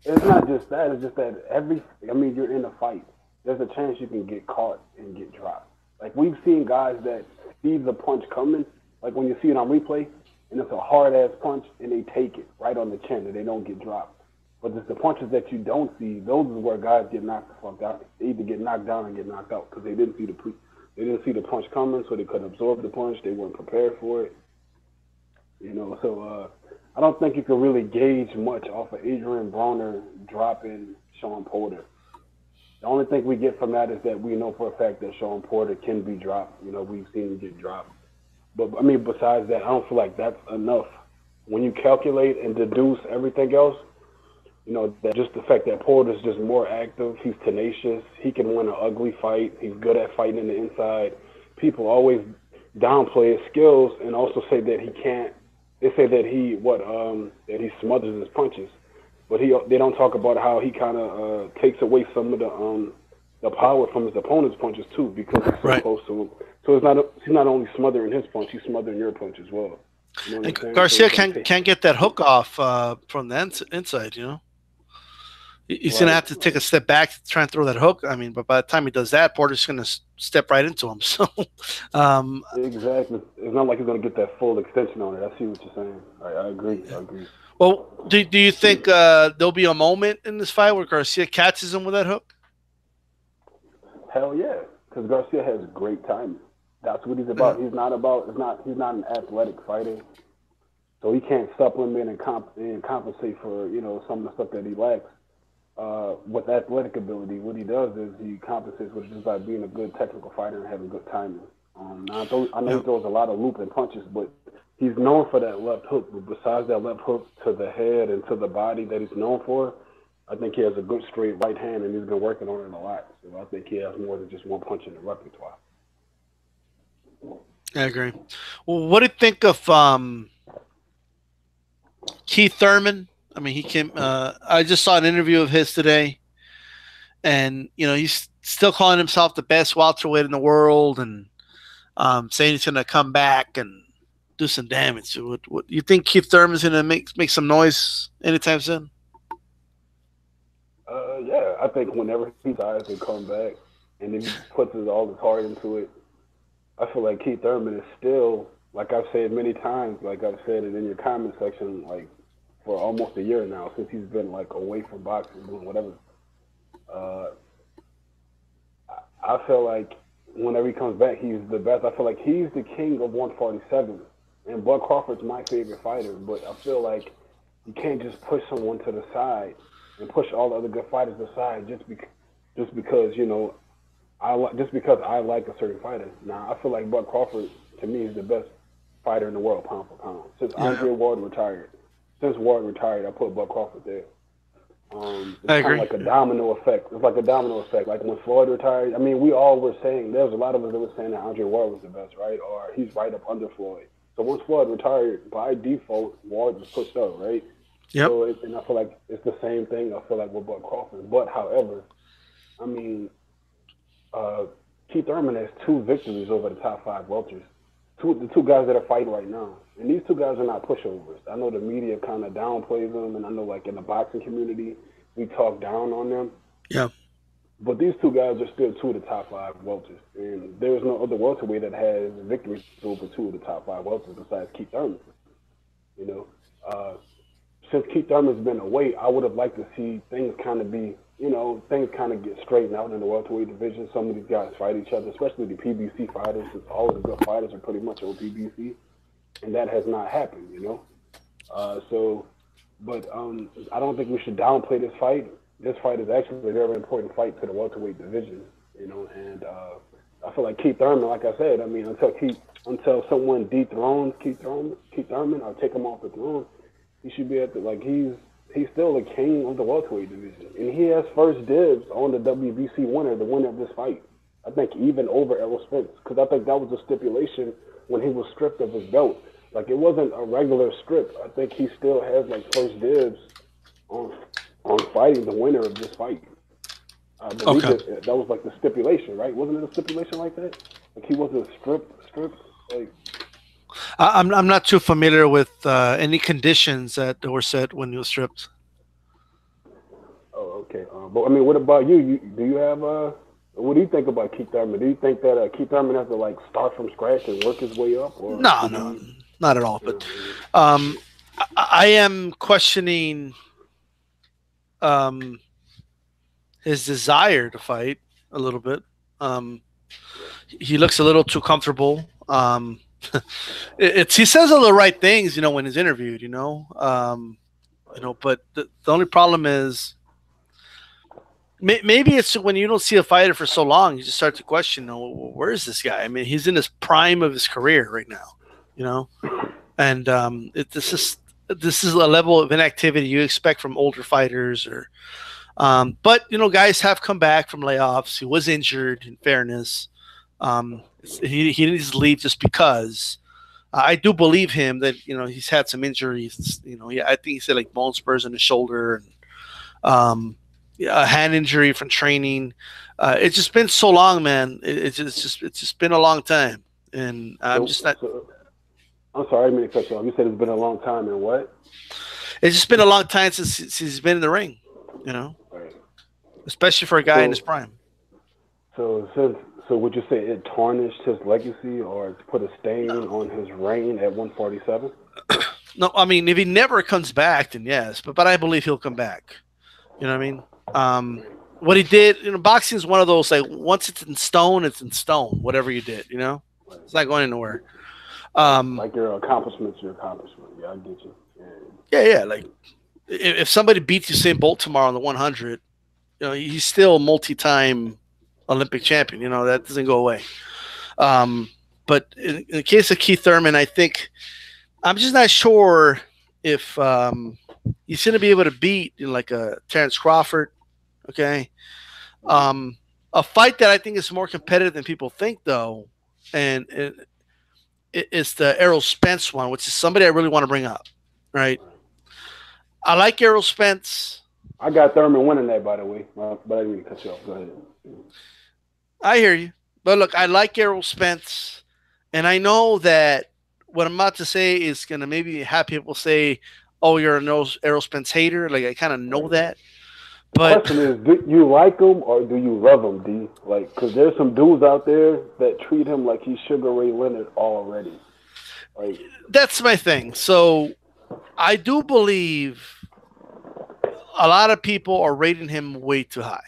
it's not just that. It's just that I mean, you're in a fight. There's a chance you can get caught and get dropped. Like we've seen guys that see the punch coming, like when you see it on replay, and it's a hard ass punch, and they take it right on the chin, and they don't get dropped. But it's the punches that you don't see. Those is where guys get knocked the fuck out. They either get knocked down or get knocked out because they didn't see the punch coming, so they couldn't absorb the punch. They weren't prepared for it. You know, so I don't think you can really gauge much off of Adrian Broner dropping Shawn Porter. The only thing we get from that is that we know for a fact that Shawn Porter can be dropped. You know, we've seen him get dropped. But I mean, besides that, I don't feel like that's enough. When you calculate and deduce everything else, you know, that just the fact that Porter's just more active, he's tenacious, he can win an ugly fight, he's good at fighting in the inside. People always downplay his skills and also say that he can't. They say that he smothers his punches, but they don't talk about how he kind of takes away some of the power from his opponent's punches too because he's so right. close to him. So he's not only smothering his punch, he's smothering your punch as well. You know what And I'm saying? So Garcia it's like, can't get that hook off from the inside. He's gonna right, have to take a step back to try and throw that hook. I mean, but by the time he does that, Porter's gonna step right into him. So, um, exactly. It's not like he's gonna get that full extension on it. I see what you're saying. I agree. I agree. well, do you think there'll be a moment in this fight where Garcia catches him with that hook? Hell yeah, because Garcia has great timing. That's what he's Yeah. about. He's not about. It's not. He's not an athletic fighter, so he can't supplement and compensate for some of the stuff that he lacks. With athletic ability, what he does is he compensates with just by being a good technical fighter and having good timing. I know he Yeah. throws a lot of looping punches, but he's known for that left hook. But besides that left hook to the head and to the body that he's known for, I think he has a good straight right hand, and he's been working on it a lot. So I think he has more than just one punch in the repertoire. I agree. Well, what do you think of Keith Thurman? I mean, he came. I just saw an interview of his today, and he's still calling himself the best welterweight in the world, and saying he's going to come back and do some damage. So what you think Keith Thurman's going to make some noise anytime soon? I think whenever he decides to come back and if he puts all his heart into it, I feel like Keith Thurman is still, like I've said many times, like I've said it in your comment section, like for almost a year now since he's been like away from boxing, doing whatever. Uh, I feel like whenever he comes back, he's the best. I feel like he's the king of 147, and Bud Crawford's my favorite fighter. But I feel like you can't just push someone to the side and push all the other good fighters aside just because just because I like a certain fighter. Now I feel like Bud Crawford to me is the best fighter in the world, pound for pound. Since Yeah, Andre Ward retired, I put Bud Crawford there. I It's kind of agree. like a domino effect. It's like a domino effect. Like when Floyd retired, I mean, we all were saying there was a lot of us that were saying that Andre Ward was the best, right? Or he's right up under Floyd. So once Floyd retired, by default, Ward was pushed up, right? Yep. And I feel like it's the same thing. I feel like with Bud Crawford, but however, I mean, uh, Keith Thurman has two victories over the top five welters. The two guys that are fighting right now, and these two guys are not pushovers. I know the media kind of downplays them, and I know like in the boxing community we talk down on them. Yeah. But these two guys are still two of the top five welters, and there's no other welterweight that has victories over two of the top five welters besides Keith Thurman. You know, uh, since Keith Thurman's been away, I would have liked to see things kind of be, things kind of get straightened out in the welterweight division. Some of these guys fight each other, especially the PBC fighters, since all of the good fighters are pretty much on PBC, and that has not happened. So, but I don't think we should downplay this fight. This fight is actually a very important fight to the welterweight division, and I feel like Keith Thurman, like I said, I mean, until someone dethrones Keith Thurman, or take him off the throne, he should be at the he's still the king of the welterweight division, and he has first dibs on the WBC winner, the winner of this fight. I think even over Errol Spence, because I think that was a stipulation when he was stripped of his belt. Like it wasn't a regular strip. I think he still has like first dibs on on fighting the winner of this fight. I believe Okay. that was like the stipulation, right? Wasn't it a stipulation like that? Like he wasn't stripped. Like I'm not too familiar with any conditions that were set when you were stripped. oh, okay. But I mean, what about you? Do you have what do you think about Keith Thurman? Do you think that Keith Thurman has to like start from scratch and work his way up, or No, should no, he? not at all. You But know, um, I am questioning um, his desire to fight a little bit. Um, he looks a little too comfortable. He says all the right things, when he's interviewed, but the only problem is maybe it's when you don't see a fighter for so long, you just start to question, where is this guy? I mean, he's in his prime of his career right now, and this is a level of inactivity you expect from older fighters, but guys have come back from layoffs. He was injured, in fairness. He needs to leave just because. I do believe him that he's had some injuries. I think he said like bone spurs in his shoulder and yeah, a hand injury from training. It's just been so long, man. It's just been a long time, and I'm so just not. so I'm sorry, I didn't mean to cut you off. You said it's been a long time, and what? It's just been a long time since he's been in the ring. You know, Right. especially for a guy in his So prime. so would you say it tarnished his legacy or it's put a No, stain on his reign at 147? no. I mean, if he never comes back, then yes. But I believe he'll come back. You know what I mean? Um, what he did, boxing is one of those like once it's in stone, it's in stone. Whatever you did, Right. it's not going anywhere. Right. Um, Like your accomplishment's your accomplishment. Yeah, I get you. Yeah. yeah, yeah. Like if somebody beats Usain Bolt tomorrow on the 100, he's still a multi-time Olympic champion. That doesn't go away. Um, but in the case of Keith Thurman, I think I'm just not sure if he's going to be able to beat like a Terrence Crawford. Okay, a fight that I think is more competitive than people think, though, and it's the Errol Spence one, which is somebody I really want to bring up. Right, I like Errol Spence. I got Thurman winning that, by the way. But I didn't mean to cut you off. Go ahead. I hear you, but look, I like Errol Spence, and I know that what I'm about to say is going to maybe have people say, "Oh, you're an Errol Spence hater." Like I kind of know Right. that, The But question is, do you like him or do you love him, D? Like, because there's some dudes out there that treat him like he's Sugar Ray Leonard already. Like, that's my thing. So I do believe a lot of people are rating him way too high.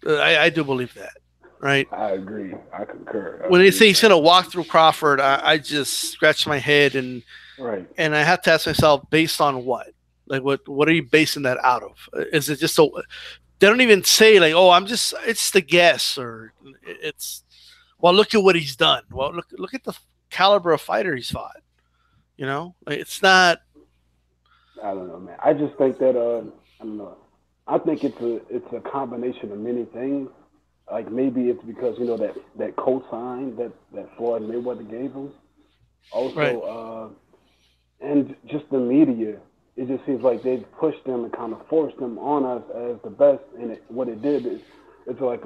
I do believe that, right? I agree. I concur. I When they agree say with he's that. going to walk through Crawford, I just scratch my head Right. and I have to ask myself, based on what? Like, what are you basing that out of? Is it just so they don't even say like, oh, it's the guess, or it's well, look at what he's done. Well, look at the caliber of fighter he's fought. You know, like, it's not I don't know, man. I just think that I don't know. I think it's a combination of many things. Like maybe it's because that cosign that Floyd Mayweather gave him. right, Also, and just the media. It just seems like they pushed them and kind of forced them on us as the best. And what it did is, it's like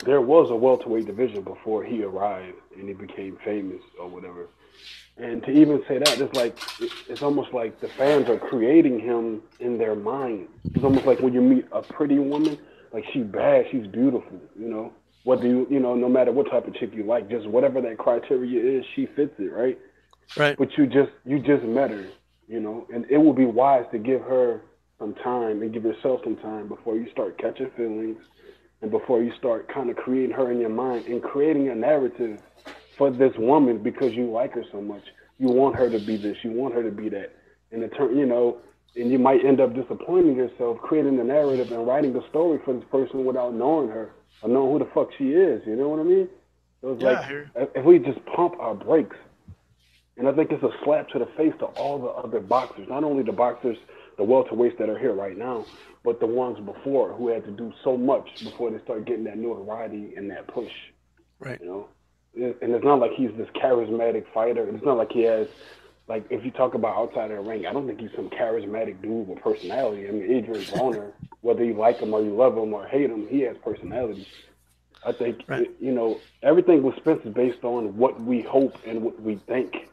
there was a welterweight division before he arrived and he became famous or whatever. And to even say that, it's like it's almost like the fans are creating him in their mind. It's almost like when you meet a pretty woman, like she's bad, she's beautiful, Whether no matter what type of chick you like, just whatever that criteria is, she fits it, right? right, But you just met her, and it would be wise to give her some time and give yourself some time before you start catching feelings and before you start kind of creating her in your mind and creating a narrative for this woman because you like her so much. You want her to be this, you want her to be that. And and you might end up disappointing yourself, creating the narrative and writing the story for this person without knowing her or knowing who the fuck she is. You know what I mean? So it's like yeah, here, if we just pump our brakes, and I think it's a slap to the face to all the other boxers, not only the boxers, the welterweights that are here right now, but the ones before who had to do so much before they start getting that notoriety and that push. right. You know, and it's not like he's this charismatic fighter. It's not like he has, like, if you talk about outside of the ring, I don't think he's some charismatic dude with personality. I mean, Adrian Broner, whether you like him or you love him or hate him, he has personality. I think, Right. everything with Spence is based on what we hope and what we think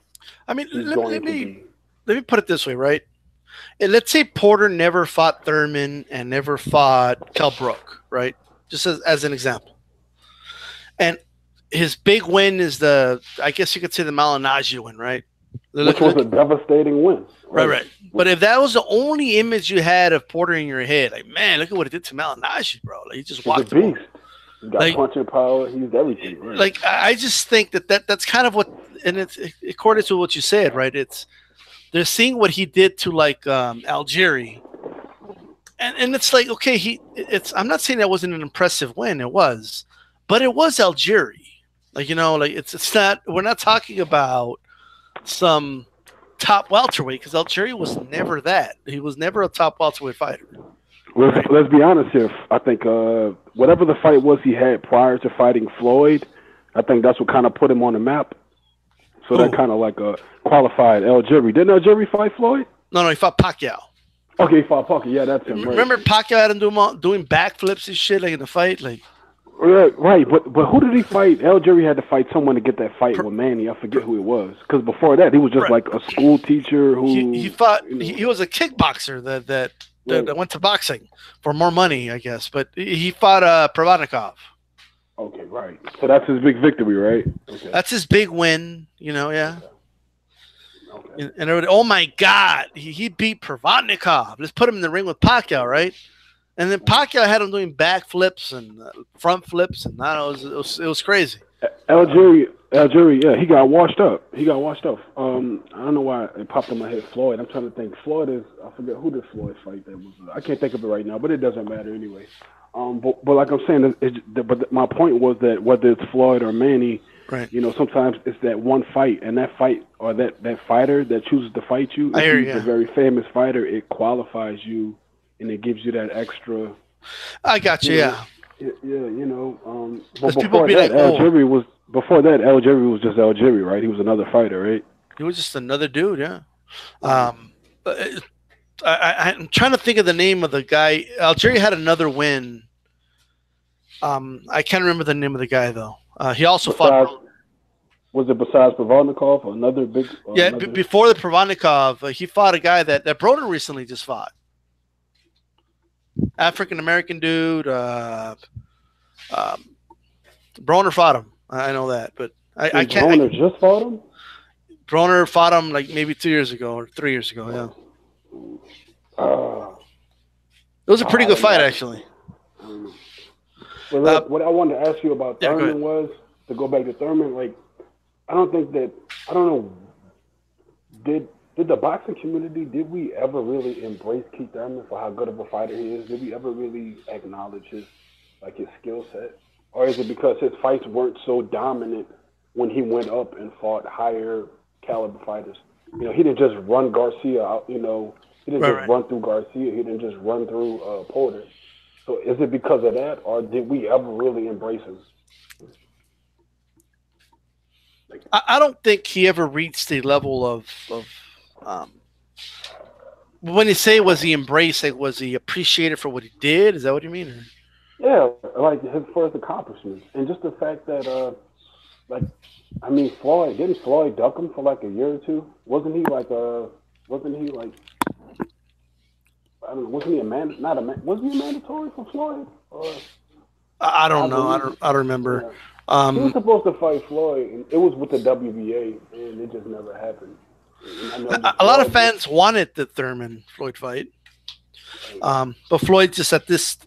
I mean, he's let, going let to me be. let me put it this way, right? And let's say Porter never fought Thurman and never fought Kell Brook, right? Just as an example. And his big win is I guess you could say the Malignaggi win, right? Which was a devastating win. Right, right. But if that was the only image you had of Porter in your head, like, man, look at what it did to Malignaggi, bro. Like, he just He's a walked him beast. over. He's got Like, punching power. He's everything. Right. like I just think that's kind of what, and it's according to what you said, right? They're seeing what he did to like Algieri, and it's like, okay, I'm not saying that wasn't an impressive win, it was, but it was Algieri. Like, like it's not, we're not talking about some top welterweight because Algieri was never that. He was never a top welterweight fighter. Let's be honest here. I think whatever the fight was he had prior to fighting Floyd, I think that's what kind of put him on the map. So that kind of like qualified Algieri. Didn't Algieri fight Floyd? No, he fought Pacquiao. Okay, he fought Pacquiao. Yeah, that's him. Right. Remember Pacquiao had him doing backflips and shit like in the fight, like. Right, but who did he fight? Algieri had to fight someone to get that fight with Manny. I forget who it was. Because before that, he was just like a school teacher who he fought. He was a kickboxer that went to boxing for more money, I guess. But he fought Provodnikov. Okay, right. So that's his big victory, right? Okay. That's his big win, yeah. Okay. And everybody, oh my God, he beat Provodnikov. Let's put him in the ring with Pacquiao, right? And then Pacquiao had him doing back flips and front flips, and it was crazy. Algieri, yeah, he got washed up. I don't know why it popped in my head. Floyd. I'm trying to think. I forget who did Floyd fight. That was. I can't think of it right now, but it doesn't matter anyway. But like I'm saying, but my point was that whether it's Floyd or Manny, right? Sometimes it's that one fight, and that fight or that fighter that chooses to fight you, if he's a very famous fighter, it qualifies you. And it gives you that extra. I got you. Yeah. Yeah. But before that, Algieri was just Algieri, right? He was another fighter, right? He was just another dude. Yeah. I'm trying to think of the name of the guy. Algieri had another win. I can't remember the name of the guy though. He also fought. Was it besides Provodnikov or another big? Before the Provodnikov, he fought a guy that Broner recently just fought. African American dude. Broner fought him. I know that, but I Did can't. Broner just fought him? Broner fought him like maybe 2 years ago or 3 years ago. Yeah, Uh, it was a pretty I good don't know. fight actually. I don't know. But Uh, look, what I wanted to ask you about yeah, go Thurman ahead. was to go back to Thurman. Like, I don't think that I don't know. Did the boxing community did we ever really embrace Keith Thurman for how good of a fighter he is? Did we ever really acknowledge his skill set, or is it because his fights weren't so dominant when he went up and fought higher caliber fighters? He didn't just run Garcia out. He didn't Right, just right. run through Garcia. He didn't just run through Porter. So is it because of that, or did we ever really embrace him? Like, I don't think he ever reached the level of um, when you say was he embraced, like was he appreciated for what he did? Is that what you mean? Or? yeah, like his first accomplishments, and just the fact that like I mean, Floyd didn't Floyd duck him for like a year or two? Wasn't he like I don't know, wasn't he a man not a man was he a mandatory for Floyd? Or I I don't know. I believe don't remember. yeah. He was Um, supposed to fight Floyd and it was with the WBA and it just never happened. And I know a lot of Floyd was fans wanted the Thurman Floyd fight, like, but Floyd just at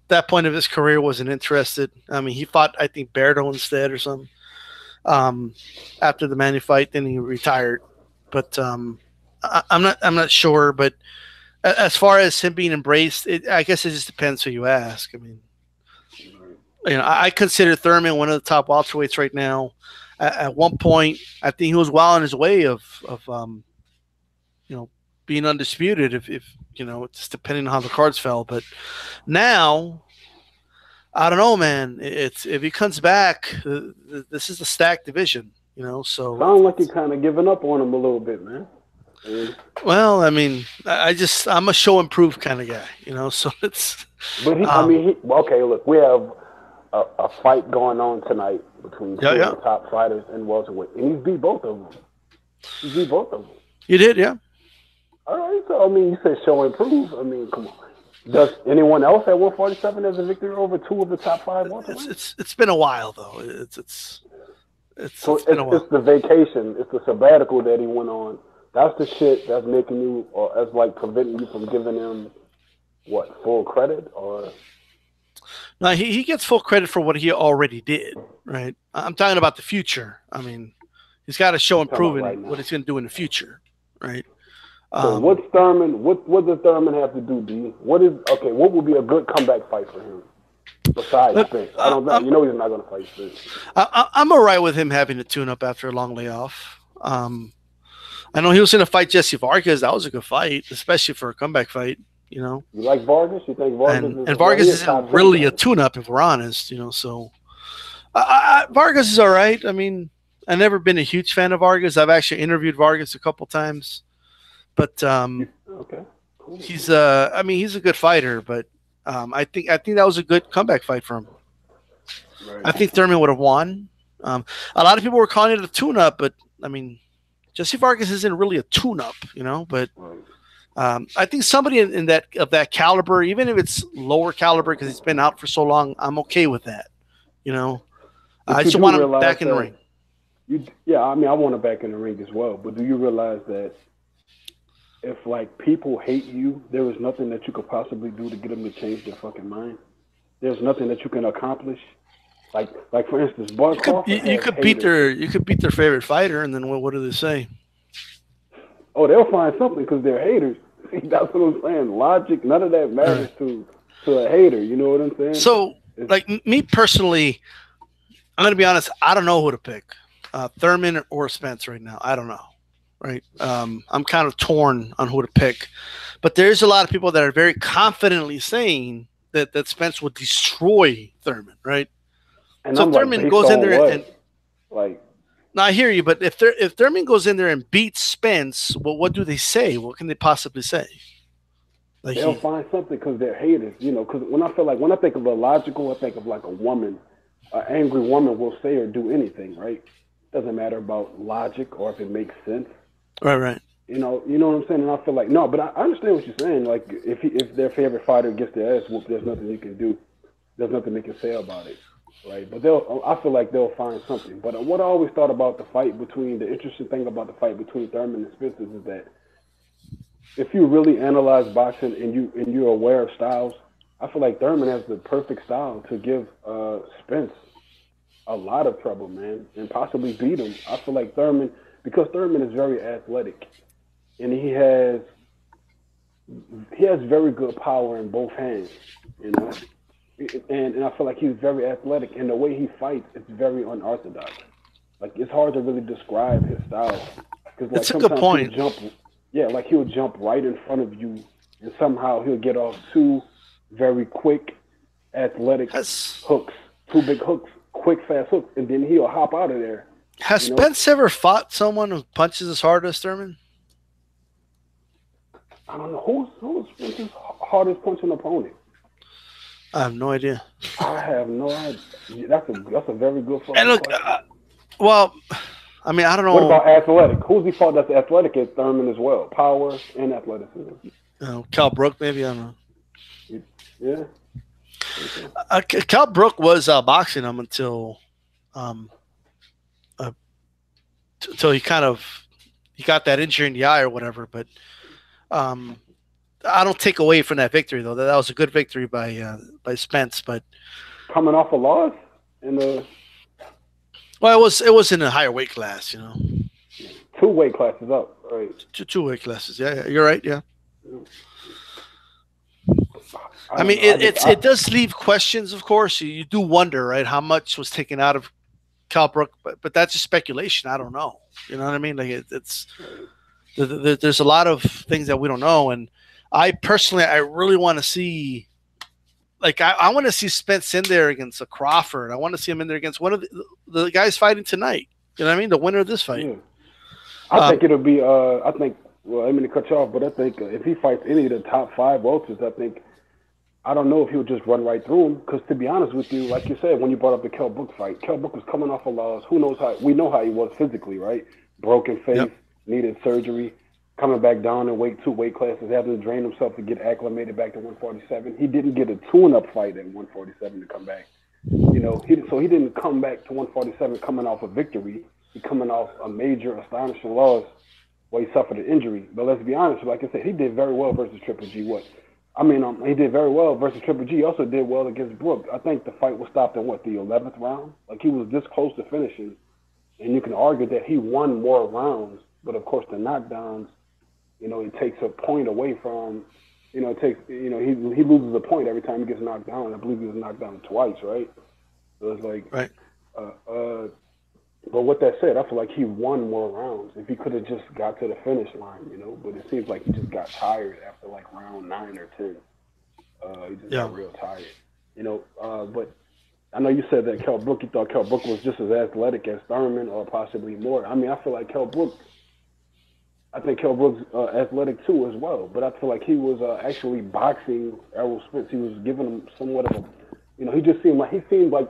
that point of his career wasn't interested. I mean, he fought I think Berto instead or something. Um, After the Manny fight, then he retired. But I'm not sure. But as far as him being embraced, I guess it just depends who you ask. I mean, I consider Thurman one of the top welterweights right now. At one point, I think he was well on his way of you know being undisputed. If just depending on how the cards fell. But now I don't know, man. It's if he comes back, this is a stacked division. So sound like you're kind of giving up on him a little bit, man. And, well, I mean, I'm a show improved kind of guy. So it's but I um mean, okay, look, we have a fight going on tonight between yeah, two of yeah. the top fighters in welterweight, and he's beat both of them. He's beat both of them. You did, yeah. All right, so I mean, you said show improve. I mean, come on. Does anyone else at 147 have a victory over two of the top five It's welterweights? it's it's been a while though. So It's been a while. it's the vacation, it's the sabbatical that he went on. That's the shit that's making you, or that's like preventing you from giving him what full credit, or Now he gets full credit for what he already did, right? I'm talking about the future. I mean, he's got to show I'm talking about right improving what now. he's going to do in the future, right? So Um, what's Thurman? What does Thurman have to do, D? What is okay? What would be a good comeback fight for him besides look, Spence? I don't know. You know he's not going to fight Spence. I'm all right with him having a tune-up after a long layoff. I know he was going to fight Jesse Vargas. That was a good fight, especially for a comeback fight. You know, You like Vargas? You think Vargas and is? and Well, he Vargas is top isn't ten really a guy. tune-up if we're honest. So Vargas is all right. I mean, I've never been a huge fan of Vargas. I've actually interviewed Vargas a couple times, but Okay, cool. I mean, he's a good fighter. But I think that was a good comeback fight for him. Right. I think Thurman would have won. A lot of people were calling it a tune-up, but I mean, Jesse Vargas isn't really a tune-up, But Right. I think somebody in that of that caliber, even if it's lower caliber because he's been out for so long, I'm okay with that. You know, I But you just do want him realize back in the that ring. yeah, I mean, I want him back in the ring as well. But do you realize that if like people hate you, there is nothing that you could possibly do to get them to change their fucking mind. There's nothing that you can accomplish. Like for instance, Bud You could you, Crawford you has could beat haters. their favorite fighter, and then what do they say? Oh, they'll find something because they're haters. See, that's what I'm saying. Logic, none of that Uh, matters to a hater. You know what I'm saying? so, It's, like me personally, I'm gonna be honest. I don't know who to pick, Thurman or Spence right now. I don't know. Right. I'm kind of torn on who to pick, but there's a lot of people that are very confidently saying that Spence would destroy Thurman. Right. and So I'm like, Thurman based goes in on there and what? Like, now I hear you, but if Thurman goes in there and beats Spence, well, what do they say? What can they possibly say? Like they'll he, find something because they're haters. You know, because when I think of the logical, I think of like a woman. An angry woman will say or do anything, right? Doesn't matter about logic or if it makes sense. right, right. You know what I'm saying. And I feel like no, but I understand what you're saying. Like if their favorite fighter gets their ass whooped, there's nothing you can do. There's nothing they can say about it, right? But I feel like they'll find something. But what I always thought about the interesting thing about the fight between Thurman and Spence is that if you really analyze boxing and you're aware of styles, I feel like Thurman has the perfect style to give Spence a lot of trouble, man, and possibly beat him. I feel like Thurman, because Thurman is very athletic and he has very good power in both hands, you know. And I feel like he's very athletic, and the way he fights, it's very unorthodox. Like it's hard to really describe his style because like It's a good sometimes he'll point. jump, yeah, like he'll jump right in front of you, and somehow he'll get off two very quick, athletic Has hooks, two big hooks, quick fast hooks, and then he'll hop out of there. has You know, Spence ever fought someone who punches as hard as Thurman? I don't know who's his hardest punching opponent. I have no idea. I have no idea. That's a very good And fucking look, question. well, I mean, I don't What know. about athletic? Who's he fought that's athletic as Thurman as well? Power and athleticism. Cal Brook, maybe I don't know. Yeah. Okay. Cal Brook was boxing him um, uh, until he got that injury in the eye or whatever. But um, I don't take away from that victory though. That was a good victory by Spence. But Coming off a loss in the well, it was in a higher weight class, you know, two weight classes up, right? two weight classes. Yeah, you're right. Yeah. I I don't mean, know. it does leave questions, of course. You do wonder, right, how much was taken out of Cal Brook, but that's just speculation. I don't know. You know what I mean? Like it's there's a lot of things that we don't know, and I personally, I really want to see. Like I want to see Spence in there against a Crawford. I want to see him in there against one of the guys fighting tonight. You know what I mean? The winner of this fight. Yeah. I think it'll be. I think. Well, I mean to cut you off, but I think if he fights any of the top five welters, I think I don't know if he'll just run right through him. Because to be honest with you, like you said, when you brought up the Kell Brook fight, Kell Brook was coming off a loss. Who knows how? We know how he was physically, right? Broken face, Yep. needed surgery, coming back down in two weight classes, having to drain himself to get acclimated back to 147. He didn't get a tune-up fight at 147 to come back. You know, so he didn't come back to 147 coming off a victory. He coming off a major, astonishing loss where he suffered an injury. But let's be honest, like I said, he did very well versus Triple G. He did very well versus Triple G. He also did well against Brook. I think the fight was stopped in the 11th round. Like he was this close to finishing, and you can argue that he won more rounds. But of course, the knockdowns, it takes a point away from, it takes, he loses a point every time he gets knocked down. I believe he was knocked down twice, right? So it's like, Right. uh, uh, but with that said, I feel like he won more rounds if he could have just got to the finish line, But it seems like he just got tired after like round 9 or 10. He just Yeah. got real tired, But I know you said that you thought Kell Brook was just as athletic as Thurman or possibly more. I mean, I feel like I think Kell Brook's athletic too as well. But I feel like he was actually boxing Errol Spence. He was giving him somewhat of he just seemed like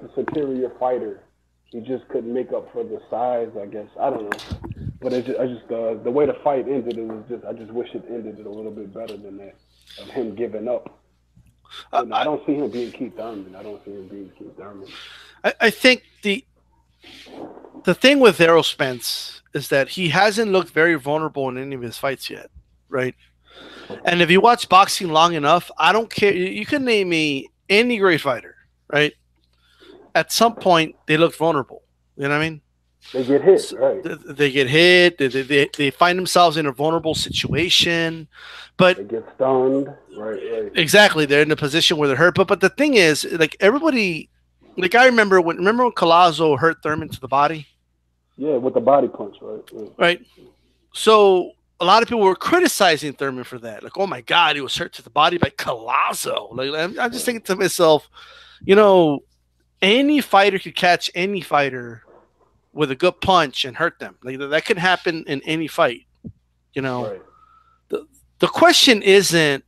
the superior fighter. He just couldn't make up for the size, I guess. I don't know, but the way the fight ended, I just wish it ended a little bit better than that, of him giving up. I don't see him being Keith Thurman. I don't see him being Keith Thurman. I think the thing with Errol Spence is that he hasn't looked very vulnerable in any of his fights yet, right? And if you watch boxing long enough, I don't care. You can name me any great fighter, right? At some point, they look vulnerable. You know what I mean? They get hit, right? They get hit. They find themselves in a vulnerable situation, but they get stunned, right? Exactly, they're in a position where they're hurt. But the thing is, like everybody, like I remember when Collazo hurt Thurman to the body. Yeah, with the body punch, right? Yeah. Right. So a lot of people were criticizing Thurman for that. Like, oh my God, he was hurt to the body by Collazo. Like, I'm just thinking to myself, any fighter could catch any fighter with a good punch and hurt them. Like that could happen in any fight. Right. The question isn't,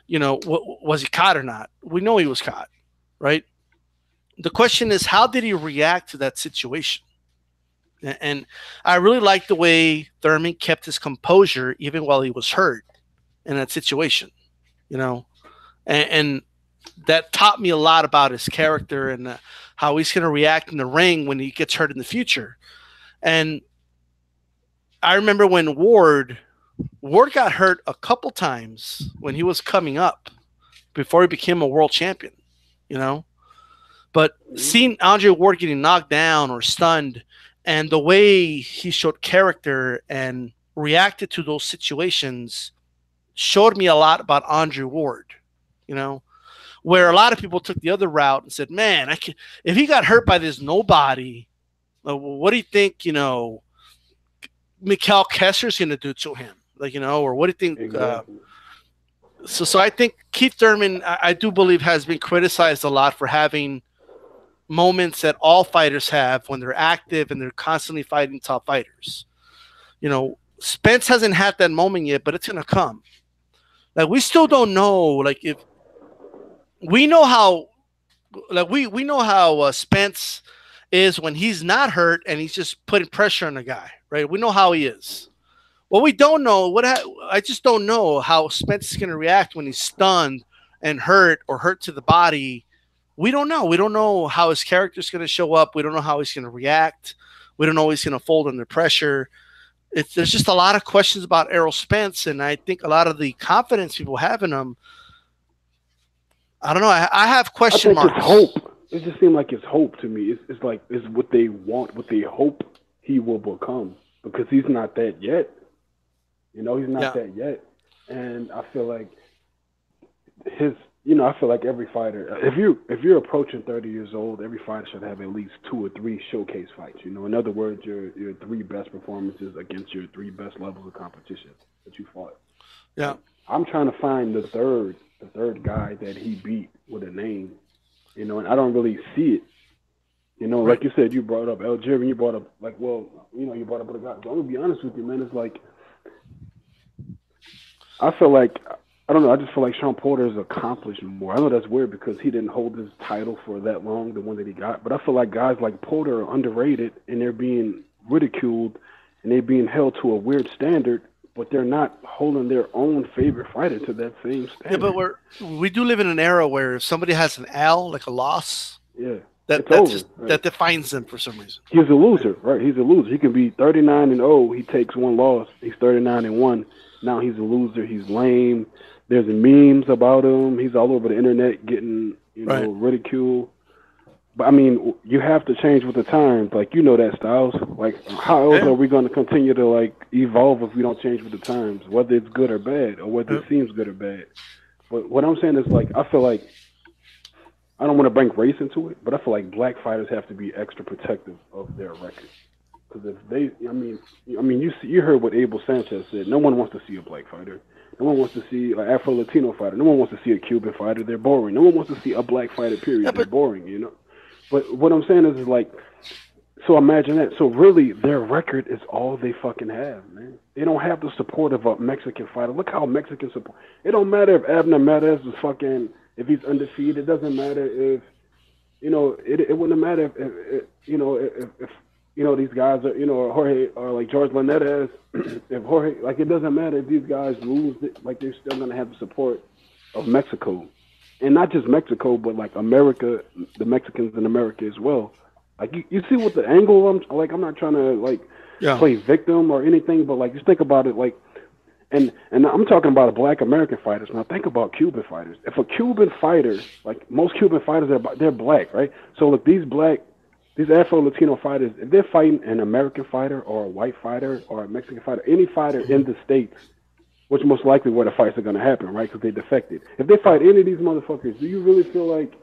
was he caught or not? We know he was caught, right? The question is, how did he react to that situation? And I really liked the way Thurman kept his composure even while he was hurt in that situation, you know, and that taught me a lot about his character and how he's going to react in the ring when he gets hurt in the future. And I remember when Ward got hurt a couple times when he was coming up before he became a world champion, you know. But Mm-hmm. seeing Andre Ward getting knocked down or stunned, and the way he showed character and reacted to those situations showed me a lot about Andre Ward, you know, where a lot of people took the other route and said, "Man, I can if he got hurt by this nobody, what do you think, Mikhail Kesser's going to do to him? Like, or what do you think?" Exactly. So I think Keith Thurman, I do believe, has been criticized a lot for having moments that all fighters have when they're active and they're constantly fighting top fighters. Spence hasn't had that moment yet, but it's going to come. Like, we still don't know, like, if we know how, like, we know how Spence is when he's not hurt and he's just putting pressure on the guy, right? We know how he is. What we don't know, I just don't know how Spence is going to react when he's stunned and hurt or hurt to the body. We don't know. We don't know how his character's going to show up. We don't know how he's going to react. We don't know how he's going to fold under pressure. There's just a lot of questions about Errol Spence, and I think a lot of the confidence people have in him, I don't know. I have I question think marks. it's hope. It just seemed like it's hope to me. It's like it's what they want, what they hope he will become, because he's not that yet. He's not Yeah. that yet, and I feel like his. I feel like every fighter, if you're approaching 30 years old, every fighter should have at least 2 or 3 showcase fights. In other words, your 3 best performances against your 3 best levels of competition that you fought. Yeah. Like, I'm trying to find the third guy that he beat with a name. And I don't really see it. Right. Like you said, you brought up Algeria, you brought up like, well, you brought up the guy. So I'm gonna be honest with you, man. It's like I feel like I don't know. I just feel like Shawn Porter has accomplished more. I know that's weird because he didn't hold his title for that long, the one that he got. But I feel like guys like Porter are underrated and they're being ridiculed and they're being held to a weird standard, but they're not holding their own favorite fighter to that same Yeah, but standard. we do live in an era where if somebody has an L, like a loss, Yeah, that it's that's over. just Right? that defines them for some reason. He's a Right. loser, right? He's a loser. He can be 39-0. He takes one loss. He's 39-1. Now he's a loser. He's lame. There's memes about him. He's all over the internet getting, Right. ridiculed. But I mean, you have to change with the times. Like that, Styles. Like, how else Yeah. are we going to continue to like evolve if we don't change with the times, whether it's good or bad, or whether Yeah. it seems good or bad? But what I'm saying is, like, I feel like I don't want to bring race into it, but I feel like black fighters have to be extra protective of their record. Because if they, you heard what Abel Sanchez said. No one wants to see a black fighter. No one wants to see an Afro Latino fighter. No one wants to see a Cuban fighter. They're boring. No one wants to see a black fighter. Yeah, Period. They're but boring. But what I'm saying is like, so imagine that. So really, their record is all they fucking have, man. They don't have the support of a Mexican fighter. Look how Mexicans support. It don't matter if Abner Mares is fucking, if he's undefeated. It doesn't matter if it wouldn't matter if these guys are Jorge or like George Lanettes. If Jorge, like, it doesn't matter if these guys lose, like, they're still gonna have the support of Mexico, and not just Mexico, but like America, the Mexicans in America as well. Like, you see what the angle. I'm not trying to like yeah, play victim or anything, but like, just think about it. Like, and I'm talking about black American fighters. Now think about Cuban fighters. If a Cuban fighter, like most Cuban fighters, they're black, right? So look, these Afro Latino fighters, if they're fighting an American fighter or a white fighter or a Mexican fighter, any fighter in the states, which most likely where the fights are going to happen, right? Because they defected. If they fight any of these motherfuckers, do you really feel like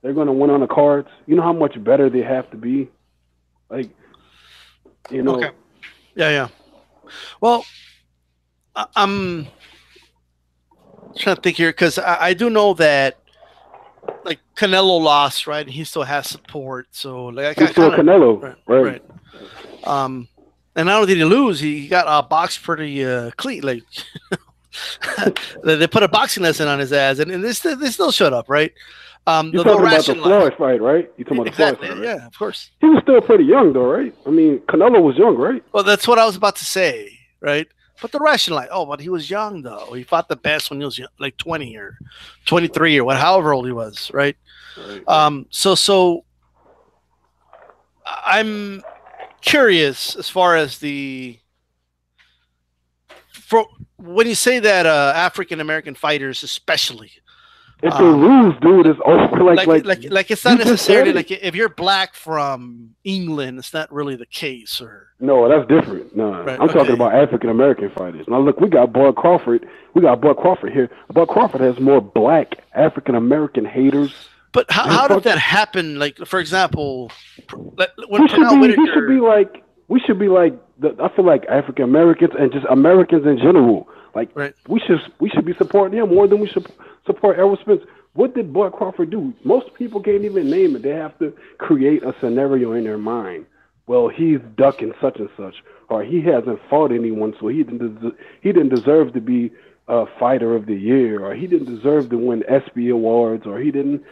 they're going to win on the cards? You know how much better they have to be. Like, you okay, know, yeah, yeah. Well, I'm trying to think here because I do know that like Canelo lost, right? And he still has support, so like he's I still kind of Canelo, right, right? right. Um, and not only did he lose, he got boxed pretty clean, like They put a boxing lesson on his ass, and they still shut up, right? You're They'll talking about the rationalize. Floyd fight, right? You're talking about the Floyd Exactly. fight, right? Yeah, of course. He was still pretty young, though, right? I mean, Canelo was young, right? Well, that's what I was about to say, right? But the rationalize. Oh, but he was young though. He fought the best when he was young, like 20 or 23 or what, however old he was, right? Right. So I'm curious as far as for when you say that African American fighters, especially, If they lose, dude, it's over. Like it's not necessarily like if you're black from England, it's not really the case. Or no, that's different. No, right, I'm talking about African American fighters. Now look, we got Bud Crawford. We got Bud Crawford here. Bud Crawford has more black African American haters. But how did that happen? Like, for example, when we should be like I feel like African Americans and just Americans in general. Like right. we should be supporting him more than we should support Errol Spence. What did Bud Crawford do? Most people can't even name it. They have to create a scenario in their mind. Well, he's ducking such and such, or he hasn't fought anyone, so he didn't deserve to be a fighter of the year, or he didn't deserve to win ESPY awards, or he didn't.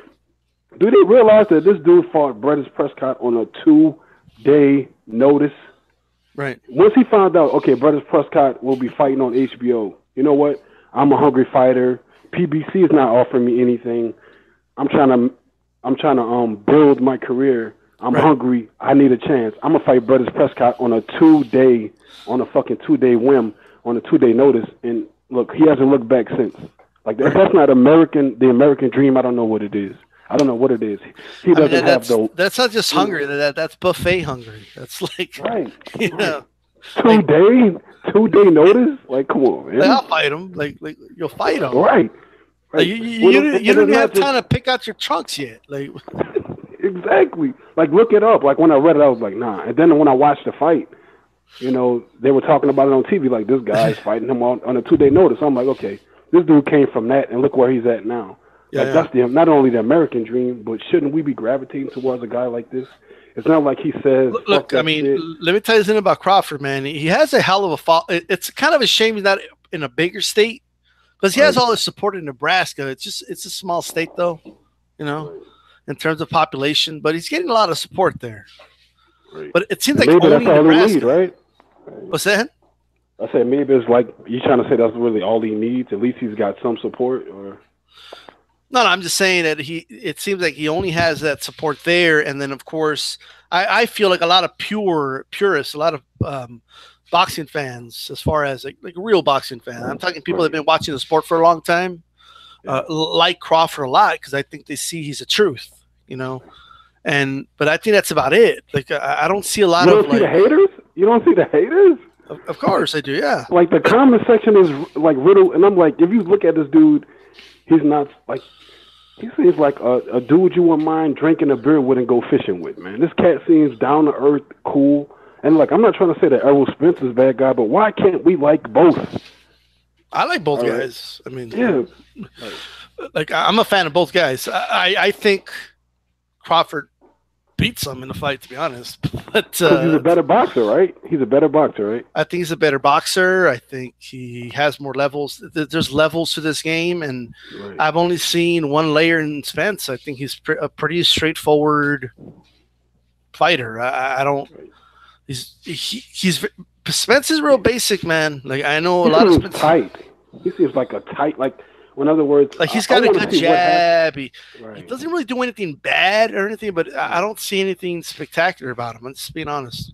Do they realize that this dude fought Brendan Prescott on a 2-day notice? Right. Once he found out, okay, Brendan Prescott will be fighting on HBO. You know what? I'm a hungry fighter. PBC is not offering me anything. I'm trying to build my career. I'm hungry. I need a chance. I'm gonna fight Brendan Prescott on a 2-day, on a fucking 2-day whim, on a 2-day notice. And look, he hasn't looked back since. Like if that's not the American dream, I don't know what it is. I don't know what it is. He doesn't have the. That's not just hungry. That's buffet hungry. That's like right. You know, 2-day notice. Like, come on, man. Like, I'll fight him. Like you'll fight him. Right. Like, you don't even have time to pick out your trunks yet. Like exactly. Like look it up. Like when I read it, I was like, nah. And then when I watched the fight, you know, they were talking about it on TV. Like this guy's fighting him on a 2-day notice. I'm like, okay, this dude came from that, and look where he's at now. That's not only the American dream, but shouldn't we be gravitating towards a guy like this? It's not like he says. Look, I mean, let me tell you something about Crawford, man. He has a hell of a fall. It's kind of a shame he's not in a bigger state because he has all the support in Nebraska. It's a small state, though, you know, in terms of population. But he's getting a lot of support there. Right. But it seems like maybe only that's all Nebraska. He needs, right? What's that? I said maybe it's like you trying to say that's really all he needs. At least he's got some support, or. No, I'm just saying that it seems like he only has that support there. And then, of course, I feel like a lot of purists, a lot of boxing fans, as far as like real boxing fans. I'm talking people that have been watching the sport for a long time, like Crawford a lot because I think they see he's a truth, you know. But I think that's about it. Like I don't see a lot of the haters. You don't see the haters? Of course I do, yeah. Like the comment section is like riddled, and I'm like, if you look at this dude, he's not like. He seems like a dude you wouldn't mind drinking a beer with and go fishing with, man. This cat seems down to earth, cool. And like, I'm not trying to say that Errol Spence is a bad guy, but why can't we like both? I like both guys. I mean, yeah. Like I'm a fan of both guys. I think Crawford beats him in the fight, to be honest. But he's a better boxer, right? He's a better boxer, right? I think he's a better boxer. I think he has more levels. There's levels to this game, and I've only seen one layer in Spence. I think he's a pretty straightforward fighter. I don't. He's Spence is real basic, man. Like I know a lot of Spence. Tight. He seems like a tight, like. In other words, like he's got a good jab. He doesn't really do anything bad or anything, but I don't see anything spectacular about him. I'm just being honest.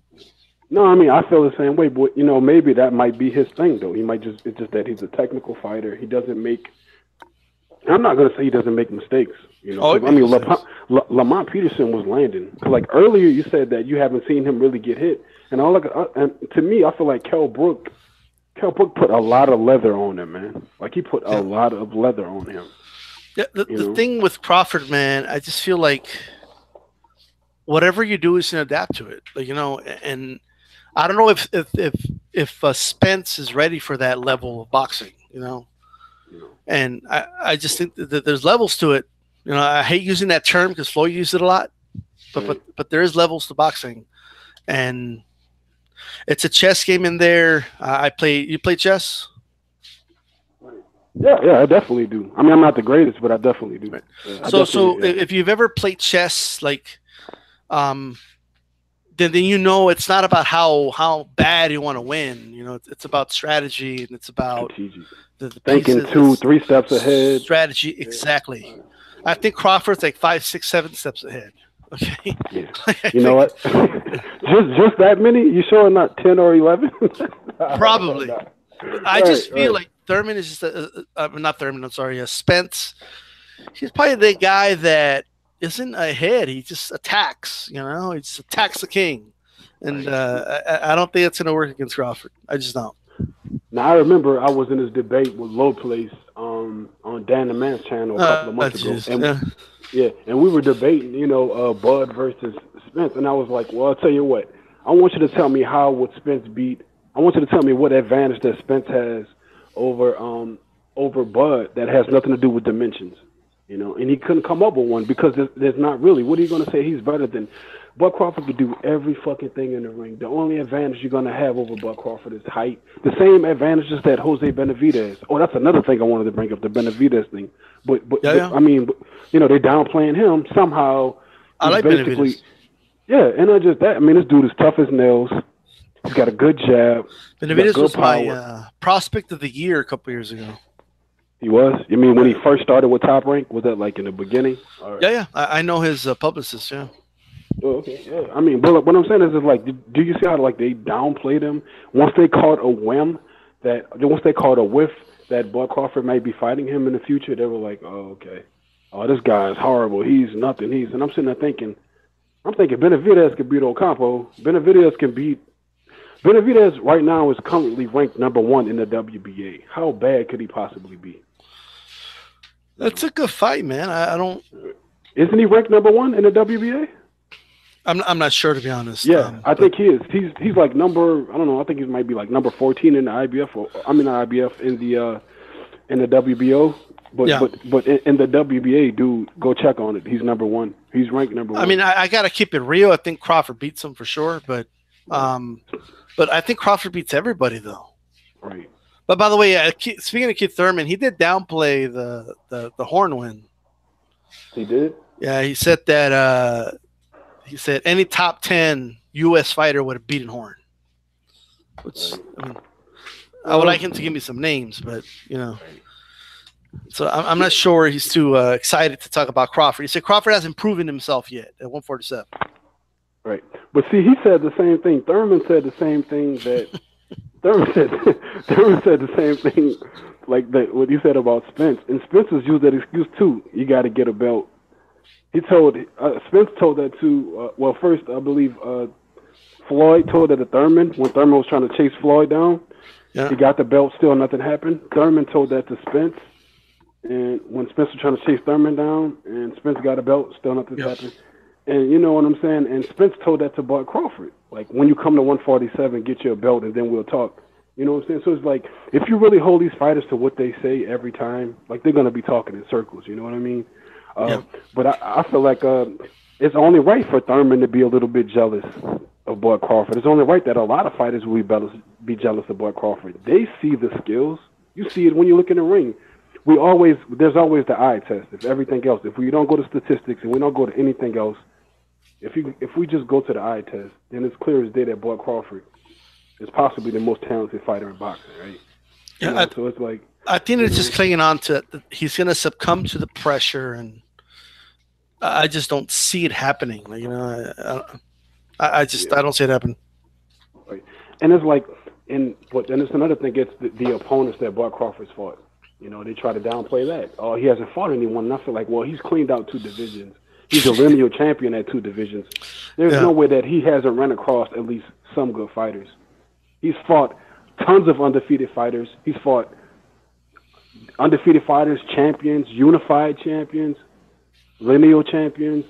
No, I mean I feel the same way, but you know maybe that might be his thing though. He might it's just that he's a technical fighter. He doesn't make. I'm not gonna say he doesn't make mistakes. You know, I mean Lamont Peterson was landing. Like earlier, you said that you haven't seen him really get hit, and and to me, I feel like Kell Brook put a lot of leather on him, man. Like he put a lot of leather on him. Yeah, the thing with Crawford, man, I just feel like whatever you do is going to adapt to it. Like you know, and I don't know if Spence is ready for that level of boxing. You know, and I just think that there's levels to it. You know, I hate using that term because Floyd used it a lot, but there is levels to boxing, and. It's a chess game in there. You play chess? Yeah, I definitely do. I mean, I'm not the greatest, but I definitely do. Right. Yeah, So if you've ever played chess, like, um, then you know it's not about how bad you want to win. You know, it's about strategy and it's about strategic. the Thinking pieces. two, It's 3 steps ahead. strategy Yeah. exactly. I think Crawford's like 5, 6, 7 steps ahead. Okay, Yeah. like, I You know think what? just that many? You sure not 10 or 11? probably. No. I Right, just feel right. like Thurman is just not Thurman. I'm sorry, Spence. He's probably the guy that isn't ahead. He just attacks. You know, he just attacks the king, and Right. I don't think it's going to work against Crawford. I just don't. Now I remember I was in this debate with Low Place on Dan the Man's channel a couple of months ago, Jeez. and Yeah. yeah, and we were debating, Bud versus Spence, and I was like, well, I'll tell you what, I want you to tell me how would Spence beat. I want you to tell me what advantage that Spence has over over Bud that has nothing to do with dimensions, and he couldn't come up with one because there's not really. What are you going to say he's better than? Bud Crawford could do every fucking thing in the ring. The only advantage you're gonna have over Bud Crawford is height. The same advantages that Jose Benavidez. Oh, that's another thing I wanted to bring up, the Benavidez thing. Yeah. I mean, they downplaying him somehow. I He's like basically Benavidez. and not just that. I mean, this dude is tough as nails. He's got a good jab. He's got Benavidez good was my power. prospect of the year a couple years ago. He was. You mean when he Uh, first started with Top Rank? Was that like in the beginning? Or yeah. I know his publicist. Yeah. oh, okay, yeah. I mean, but what I'm saying is like, do you see how like they downplayed him once they caught a whim once they caught a whiff that Bud Crawford might be fighting him in the future? They were like, oh, okay, oh, this guy is horrible. He's nothing. And I'm sitting there thinking, Benavidez could beat Ocampo. Benavidez right now is currently ranked number 1 in the WBA. How bad could he possibly be? That's a good fight, man. I don't. Isn't he ranked number 1 in the WBA? I'm not sure to be honest. Yeah, I think he is. He's like number. I don't know. I think he might be like number 14 in the IBF. Not IBF in the WBO. But Yeah. but in the WBA, dude, go check on it. He's number 1. He's ranked number 1. I mean, I got to keep it real. I think Crawford beats him for sure, but I think Crawford beats everybody though. Right. But by the way, speaking of Keith Thurman, he did downplay the Horn win. He did. Yeah, he said that. He said any top 10 U.S. fighter would have beaten Horn. Which, I mean, I would like him to give me some names, but So I'm not sure he's too excited to talk about Crawford. He said Crawford hasn't proven himself yet at 147. Right. But see, he said the same thing. Thurman said the same thing that Thurman said the same thing like that what he said about Spence. And Spence has used that excuse too. You got to get a belt. Spence told that to well, first I believe Floyd told that to Thurman when Thurman was trying to chase Floyd down. Yeah. He got the belt, still nothing happened. Thurman told that to Spence, and when Spence was trying to chase Thurman down, and Spence got a belt, still nothing happened. And you know what I'm saying? And Spence told that to Bud Crawford. Like, when you come to 147, get your belt, and then we'll talk. You know what I'm saying? So it's like, if you really hold these fighters to what they say every time, like, they're going to be talking in circles. You know what I mean? But I feel like it's only right for Thurman to be a little bit jealous of Bud Crawford. It's only right that a lot of fighters will be jealous of Bud Crawford. They see the skills. You see it when you look in the ring. There's always the eye test. If we don't go to statistics and we don't go to anything else, if we just go to the eye test, then it's clear as day that Bud Crawford is possibly the most talented fighter in boxing, right? Yeah, so it's like I think it's just clinging on to it. He's going to succumb to the pressure, and I just don't see it happening. I don't see it happen. Right. And it's like, and it's another thing. It's the opponents that Bud Crawford's fought. They try to downplay that. Oh, he hasn't fought anyone. And I feel like, well, he's cleaned out 2 divisions. He's a lineal champion at 2 divisions. There's no way that he hasn't run across at least some good fighters. He's fought tons of undefeated fighters. He's fought undefeated fighters, champions, unified champions, lineal champions.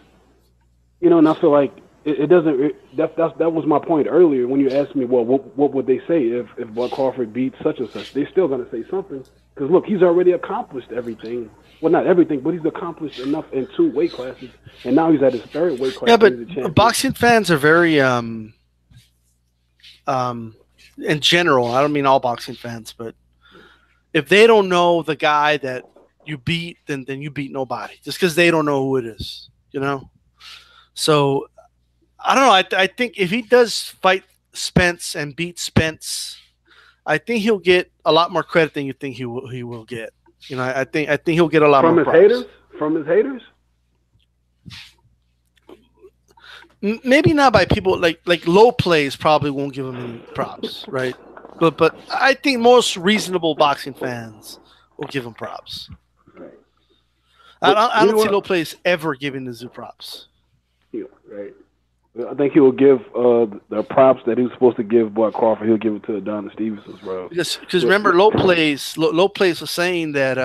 And I feel like it doesn't. That was my point earlier when you asked me, well, what would they say if Bud Crawford beats such and such? They're still going to say something because look, he's already accomplished everything. Well, not everything, but he's accomplished enough in 2 weight classes, and now he's at his 3rd weight class. Yeah, but boxing fans are very in general. I don't mean all boxing fans, but if they don't know the guy that you beat, then you beat nobody just because they don't know who it is. So I don't know. I think if he does fight Spence and beat Spence, I think he'll get a lot more credit than you think he will get. I think he'll get a lot from more his props. haters. From his haters. Maybe not by people like low plays probably won't give him any props, right? But I think most reasonable boxing fans will give him props. Right. I You know don't see low what? plays ever giving the Zoo props. Yeah, right. I think he will give the props that he was supposed to give Bud Crawford. He'll give it to Adonis Stevenson, bro. Because remember low plays was saying that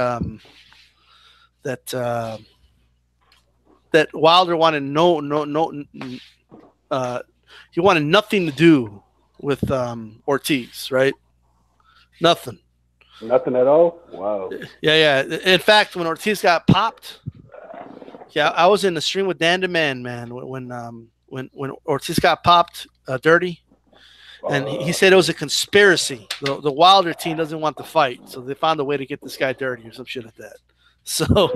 that that Wilder wanted no uh, he wanted nothing to do with Ortiz, right? Nothing. Nothing at all. Wow. Yeah. In fact, when Ortiz got popped, yeah, I was in the stream with Dan DeMan, man, when Ortiz got popped dirty, and he said it was a conspiracy. The Wilder team doesn't want the fight, so they found a way to get this guy dirty or some shit like that. So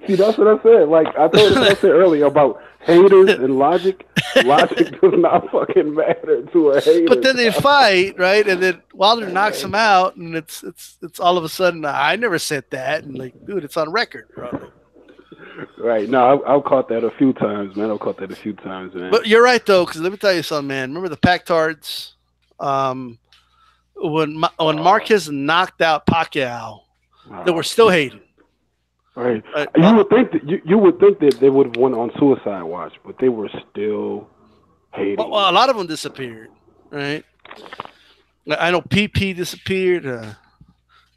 See, that's what I said. Like I told I said earlier about haters and logic. Logic does not fucking matter to a hater. but then they fight, right? And then Wilder knocks him out, and it's all of a sudden I never said that, and like, dude, it's on record, bro. Right. No, I've caught that a few times, man. I've caught that a few times, man. But you're right though, because let me tell you something, man. Remember the Pactards? When Marquez knocked out Pacquiao, they were still hating. Right. You would think that you would think that they would have went on suicide watch, but they were still hating. Well, a lot of them disappeared, right? I know PP disappeared.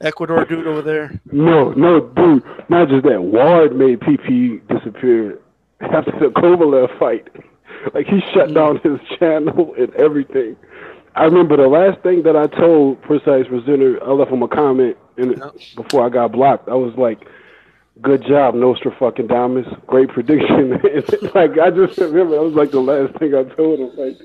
Ecuador dude over there. No, dude. Not just that. Ward made PP disappear after the Kovalev fight. Like he shut down his channel and everything. I remember the last thing that I told Precise Presenter, I left him a comment before I got blocked. I was like, "Good job, Nostra fucking Damas. Great prediction." Like I just remember that was like the last thing I told him. Like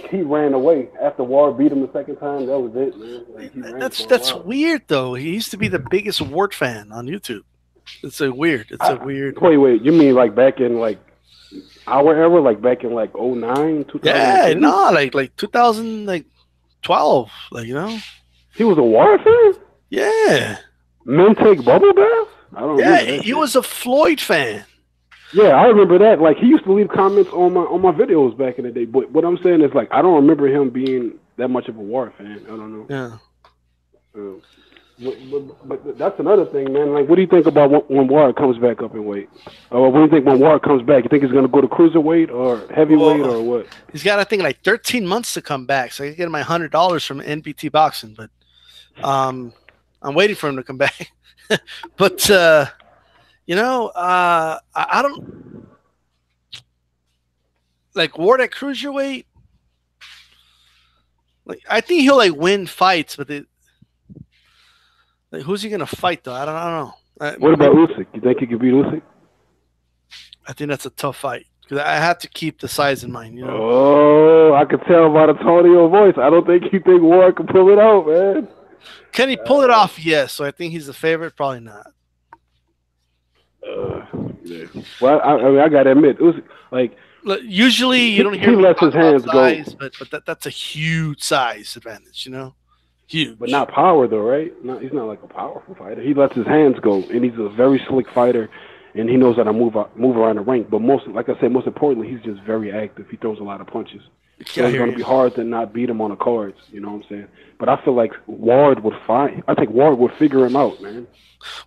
he ran away after Ward beat him the second time. That was it, man. Like, he ran that's weird though. He used to be the biggest Ward fan on YouTube. It's a weird. Wait. You mean like back in like our era, like back in like 09, 2000? Yeah, no, like 2012, He was a Ward fan? Yeah. Men take bubble baths? I don't know. Yeah, he was a Floyd fan. Yeah, I remember that. Like he used to leave comments on my videos back in the day. But what I'm saying is like I don't remember him being that much of a Ward fan. I don't know. Yeah. But that's another thing, man. Like, what do you think about when Ward comes back up in weight? Or what do you think when Ward comes back? You think he's going to go to cruiserweight or heavyweight or what? He's got, I think, like 13 months to come back. So I can get my $100 from NBT Boxing. But I'm waiting for him to come back. But, I don't like Ward at cruiserweight. Like, I think he'll like win fights, but who's he gonna fight though? I don't know. What about Usyk? You think he could beat Usyk? I think that's a tough fight because I have to keep the size in mind. Oh, I can tell by the tone of your voice. I don't think you think Ward can pull it out, man. Can he pull it off? Yes. So I think he's the favorite. Probably not. Yeah. Well, I mean, I gotta admit, Usyk, like usually you don't hear he lets his hands size, go, but that's a huge size advantage. Huge. But not power though, right? He's not like a powerful fighter. He lets his hands go, and he's a very slick fighter, and he knows how to move around the ring. But most importantly, he's just very active. He throws a lot of punches. So it's going to be hard to not beat him on the cards. You know what I'm saying? But I feel like Ward would find. I think Ward would figure him out, man.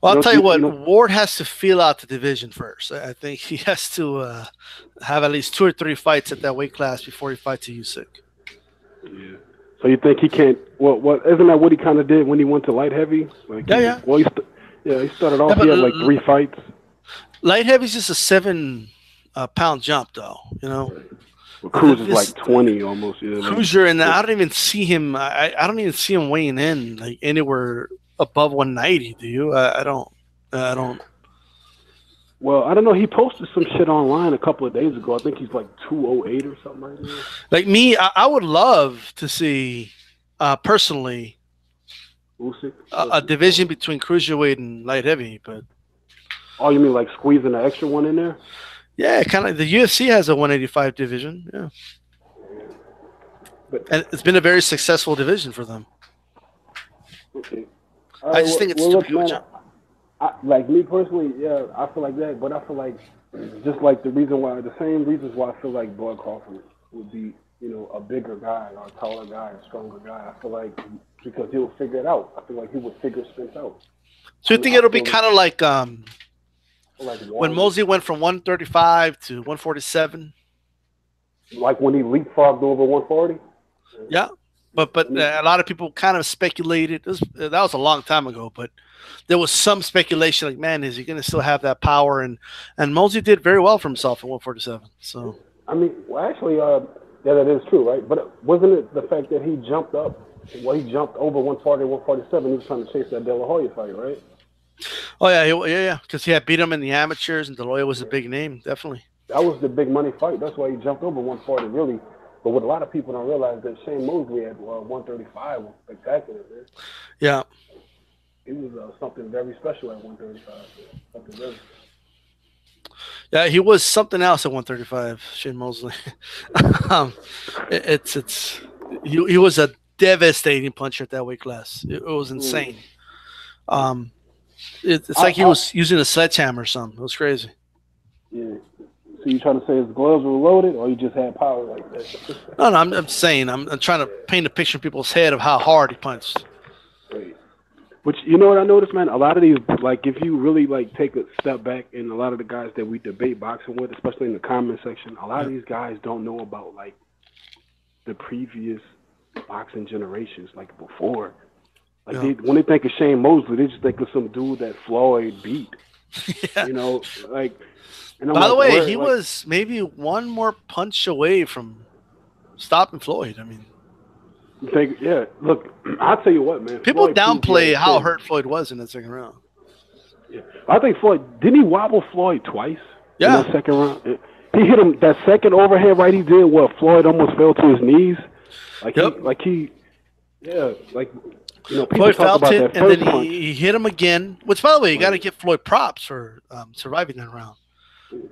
Well, I'll tell you what. Ward has to feel out the division first. I think he has to have at least 2 or 3 fights at that weight class before he fights a Usyk. Yeah. So you think he can't? Well, isn't that what he kind of did when he went to light heavy? Like, yeah. Well, he started off. He had like 3 fights. Light heavy's just a 7-pound jump, though. Well, Cruz is like 20 almost. Yeah, Cruiser, and I don't even see him. I don't even see him weighing in like anywhere above 190. Do you? I don't. Well, I don't know. He posted some shit online a couple of days ago. I think he's like 208 or something like that. Like me, I would love to see, personally, Usyk. A division between cruiserweight and light heavy, but Oh, you mean like squeezing an extra one in there? yeah, kind of. The UFC has a 185 division, yeah, But and it's been a very successful division for them. okay. All I right. just think it's Well, stupid look, to do a man. jump. Like me personally, yeah, I feel like that. But I feel like just like the same reasons why I feel like Bud Crawford would be, a bigger guy or a taller guy, a stronger guy. I feel like because he'll figure it out. I feel like he would figure Spence out. So you think I it'll be feel kind of like like when Warren, Mosley went from 135 to 147? like when he leapfrogged over 140. Yeah, but I mean, a lot of people kind of speculated. That was a long time ago, but there was some speculation like, man, is he going to still have that power? And Mosley did very well for himself at 147. So I mean, well, actually, yeah, that is true, right? But wasn't it the fact that he jumped up? Well, he jumped over 140, 147. He was trying to chase that De La Hoya fight, right? oh yeah, yeah, because he had beat him in the amateurs, and Deloya was a big name, definitely. That was the big money fight. That's why he jumped over 140, really. But what a lot of people don't realize that Shane Mosley at 135 was spectacular, man. Yeah, He was something very special at 135. Something very. yeah, he was something else at 135. Shane Mosley. um, it's he was a devastating puncher at that weight class. It was Mm. insane. Um, it's I, like he I, was using a sledgehammer or something. It was crazy. yeah. So you trying to say his gloves were loaded, or he just had power like that? No, I'm saying I'm trying to paint a picture in people's head of how hard he punched. Right. Which you know what I noticed, man. A lot of these, like, if you really like take a step back, and a lot of the guys that we debate boxing with, especially in the comment section, a lot of these guys don't know about like the previous boxing generations, like before. Like Yeah. when they think of Shane Mosley, they just think of some dude that Floyd beat. Yeah. Like. And I'm By the like, way, where, he like, was maybe one more punch away from stopping Floyd. I mean, yeah. Look, I'll tell you what, man. people Floyd proved he had downplay a how chin. hurt Floyd was in that second round. Yeah. I think Floyd didn't he wobble Floyd twice in Yeah. that second round. He hit him that second overhead right. He did what Floyd almost fell to his knees. Yep. Yeah. Like people Floyd talk felt about it, that and then first punch. he hit him again. Which, by the way, you got to Right. give Floyd props for surviving that round.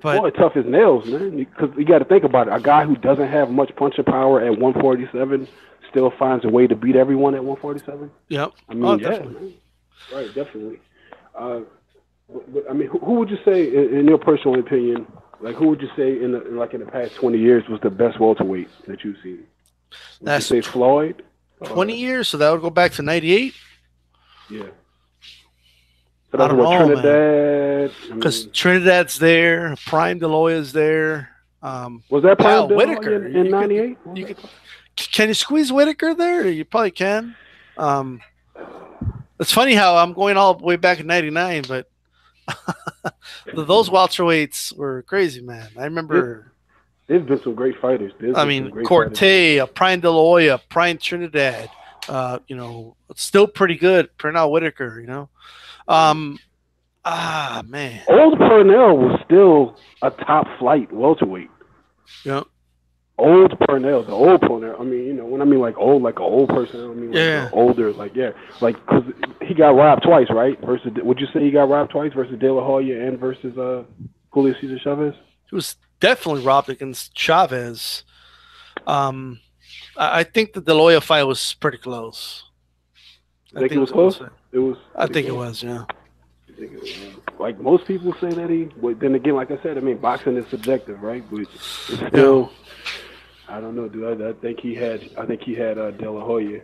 But Floyd tough as nails, man. Because you got to think about it. A guy who doesn't have much punching power at 147 still finds a way to beat everyone at 147. yep. I mean, Oh, yeah, definitely. man. Right, definitely. But I mean, who would you say, in your personal opinion, like who would you say in the past 20 years was the best welterweight that you've seen? Would That's you say Floyd? 20 years, so that would go back to 98. Yeah. So I that's don't what know, man. Trinidad. Because Trinidad's there, Prime Deloya's there. Was that Prime Hell, De La Hoya Whitaker. in '98? Can you squeeze Whitaker there? You probably can. It's funny how I'm going all the way back in '99, but those welterweights were crazy, man. I remember. There's been some great fighters. I mean, Corte, Prime Deloya, Prime Trinidad. It's still pretty good. Pernell Whitaker. Man. Old Purnell was still a top flight welterweight. Yeah. Old Purnell, the old Purnell. I mean, when I mean like old, like an old person, I don't mean like older, like because he got robbed twice, right? Would you say he got robbed twice versus De La Hoya and versus Julio Cesar Chavez? He was definitely robbed against Chavez. I think the Deloya fight was pretty close. I think it was close. It was. I think it was. Yeah. Like most people say that but then again, like I said, I mean, boxing is subjective, right? But it's still, I don't know, dude. I think he had De La Hoya.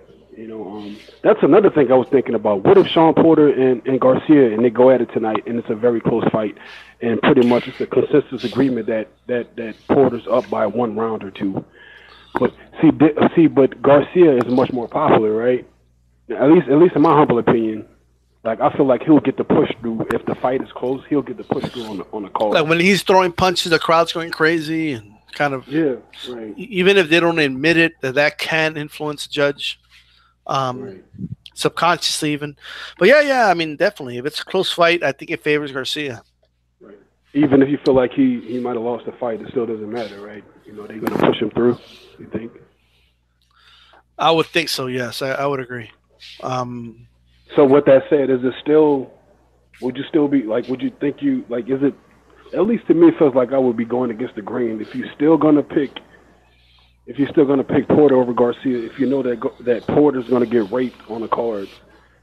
That's another thing I was thinking about. What if Shawn Porter and Garcia and they go at it tonight and it's a very close fight, and pretty much it's a consensus agreement that Porter's up by 1 round or 2. But but Garcia is much more popular, right? At least in my humble opinion. Like I feel like he'll get the push through if the fight is close. He'll get the push through on the call. Like when he's throwing punches, the crowd's going crazy and kind of right. Even if they don't admit it, that can influence the judge, Right. subconsciously even. But yeah. I mean, definitely, if it's a close fight, I think it favors Garcia. Right. Even if you feel like he might have lost the fight, it still doesn't matter, right? They're going to push him through. You think? I would think so. Yes, I would agree. So with that said, is it still? Would you still be like? Would you think you like? Is it? At least to me, it feels like I would be going against the grain. If you're still gonna pick, if you're still gonna pick Porter over Garcia, if you know that Porter's gonna get raped on the cards,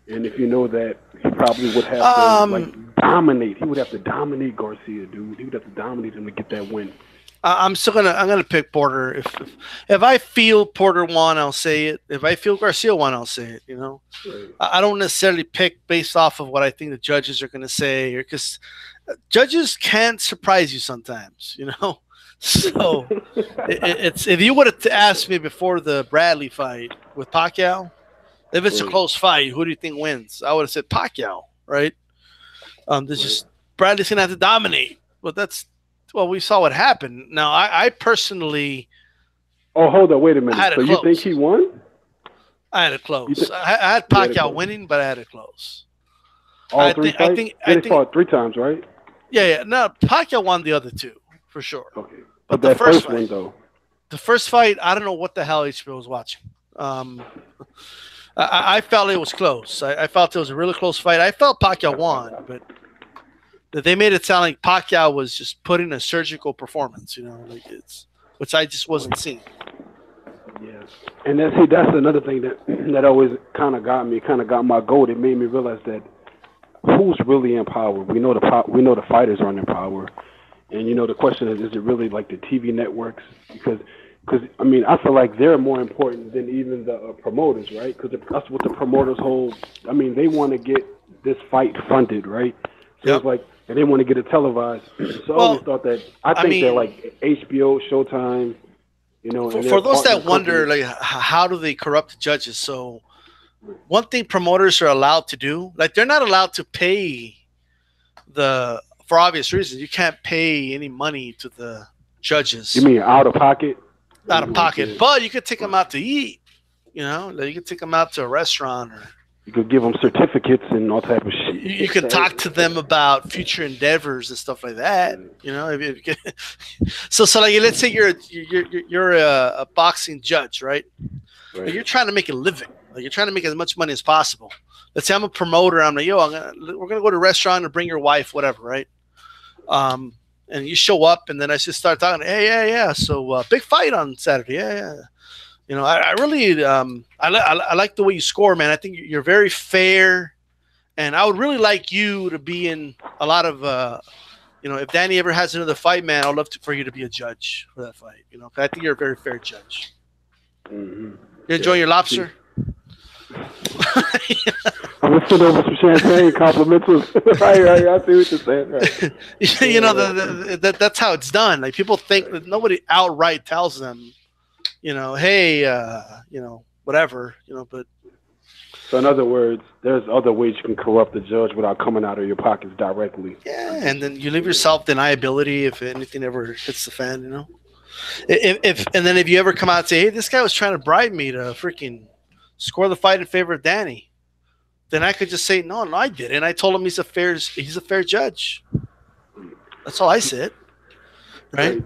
and if you know that he probably would have to like dominate, he would have to dominate Garcia, dude. He would have to dominate him to get that win. I'm gonna pick Porter. If I feel Porter won, I'll say it. If I feel Garcia won, I'll say it. You know, Right. I don't necessarily pick based off of what I think the judges are gonna say, or because judges can surprise you sometimes. You know, so it's if you would have asked me before the Bradley fight with Pacquiao, if it's a Right. close fight, who do you think wins? I would have said Pacquiao, right? There's just Bradley's gonna have to dominate, but that's well, we saw what happened. Now, I personally, Oh, hold on, wait a I had minute. it So you think close. he won? I had it close. I had You had it Pacquiao close. winning, but I had it close. All three I fights? think, Yeah, they fought 3 times, right? yeah. No, Pacquiao won the other two for sure. Okay. But But the that first first one fight, though. the first fight, I don't know what the hell HBO was watching. I felt it was close. I felt it was a really close fight. I felt Pacquiao won, but that they made it sound like Pacquiao was just putting a surgical performance, you know, like it's which I just wasn't seeing. Yeah. And that's another thing that always kind of got me, kind of got my goat. It made me realize that who's really in power. We know the fighters aren't in power, and you know the question is it really like the TV networks? Because I mean I feel like they're more important than even the promoters, right? Because that's what the promoters hold. I mean they want to get this fight funded, right? So Yep. it's like and they want to get it televised. So I Well, always thought that I think they're like HBO, Showtime, you know. And For they're those that partner wonder, companies. like, how do they corrupt the judges? So, one thing promoters are allowed to do, like, they're not allowed to pay for obvious reasons. You can't pay any money to the judges You mean out of pocket? out of Like, pocket, but you could take them out to eat. You know, like, you could take them out to a restaurant, or you could give them certificates and all type of shit. you could talk to them about future endeavors and stuff like that. You know, so like, let's say you're a boxing judge, right? Like you're trying to make a living. Like you're trying to make as much money as possible. Let's say I'm a promoter. I'm like, yo, we're gonna go to a restaurant and bring your wife, whatever, right? And you show up, and then I just start talking. Hey, yeah. So big fight on Saturday. Yeah. You know, I really I like the way you score, man. I think you're very fair, and I would really like you to be in a lot of. You know, if Danny ever has another fight, man, I'd love for you to be a judge for that fight. You know, 'cause I think you're a very fair judge. Mm-hmm. You enjoying your lobster? I'm gonna send over some champagne compliments. I see what you're saying. Right. You know, that's how it's done. Like people think that nobody outright tells them, you know, hey, you know, whatever, you know, but. So in other words, there's other ways you can corrupt the judge without coming out of your pockets directly. Yeah, and then you leave yourself deniability if anything ever hits the fan, you know. If and then if you ever come out and say, hey, this guy was trying to bribe me to freaking score the fight in favor of Danny, then I could just say, no, I didn't. I told him he's a fair judge. That's all I said, right?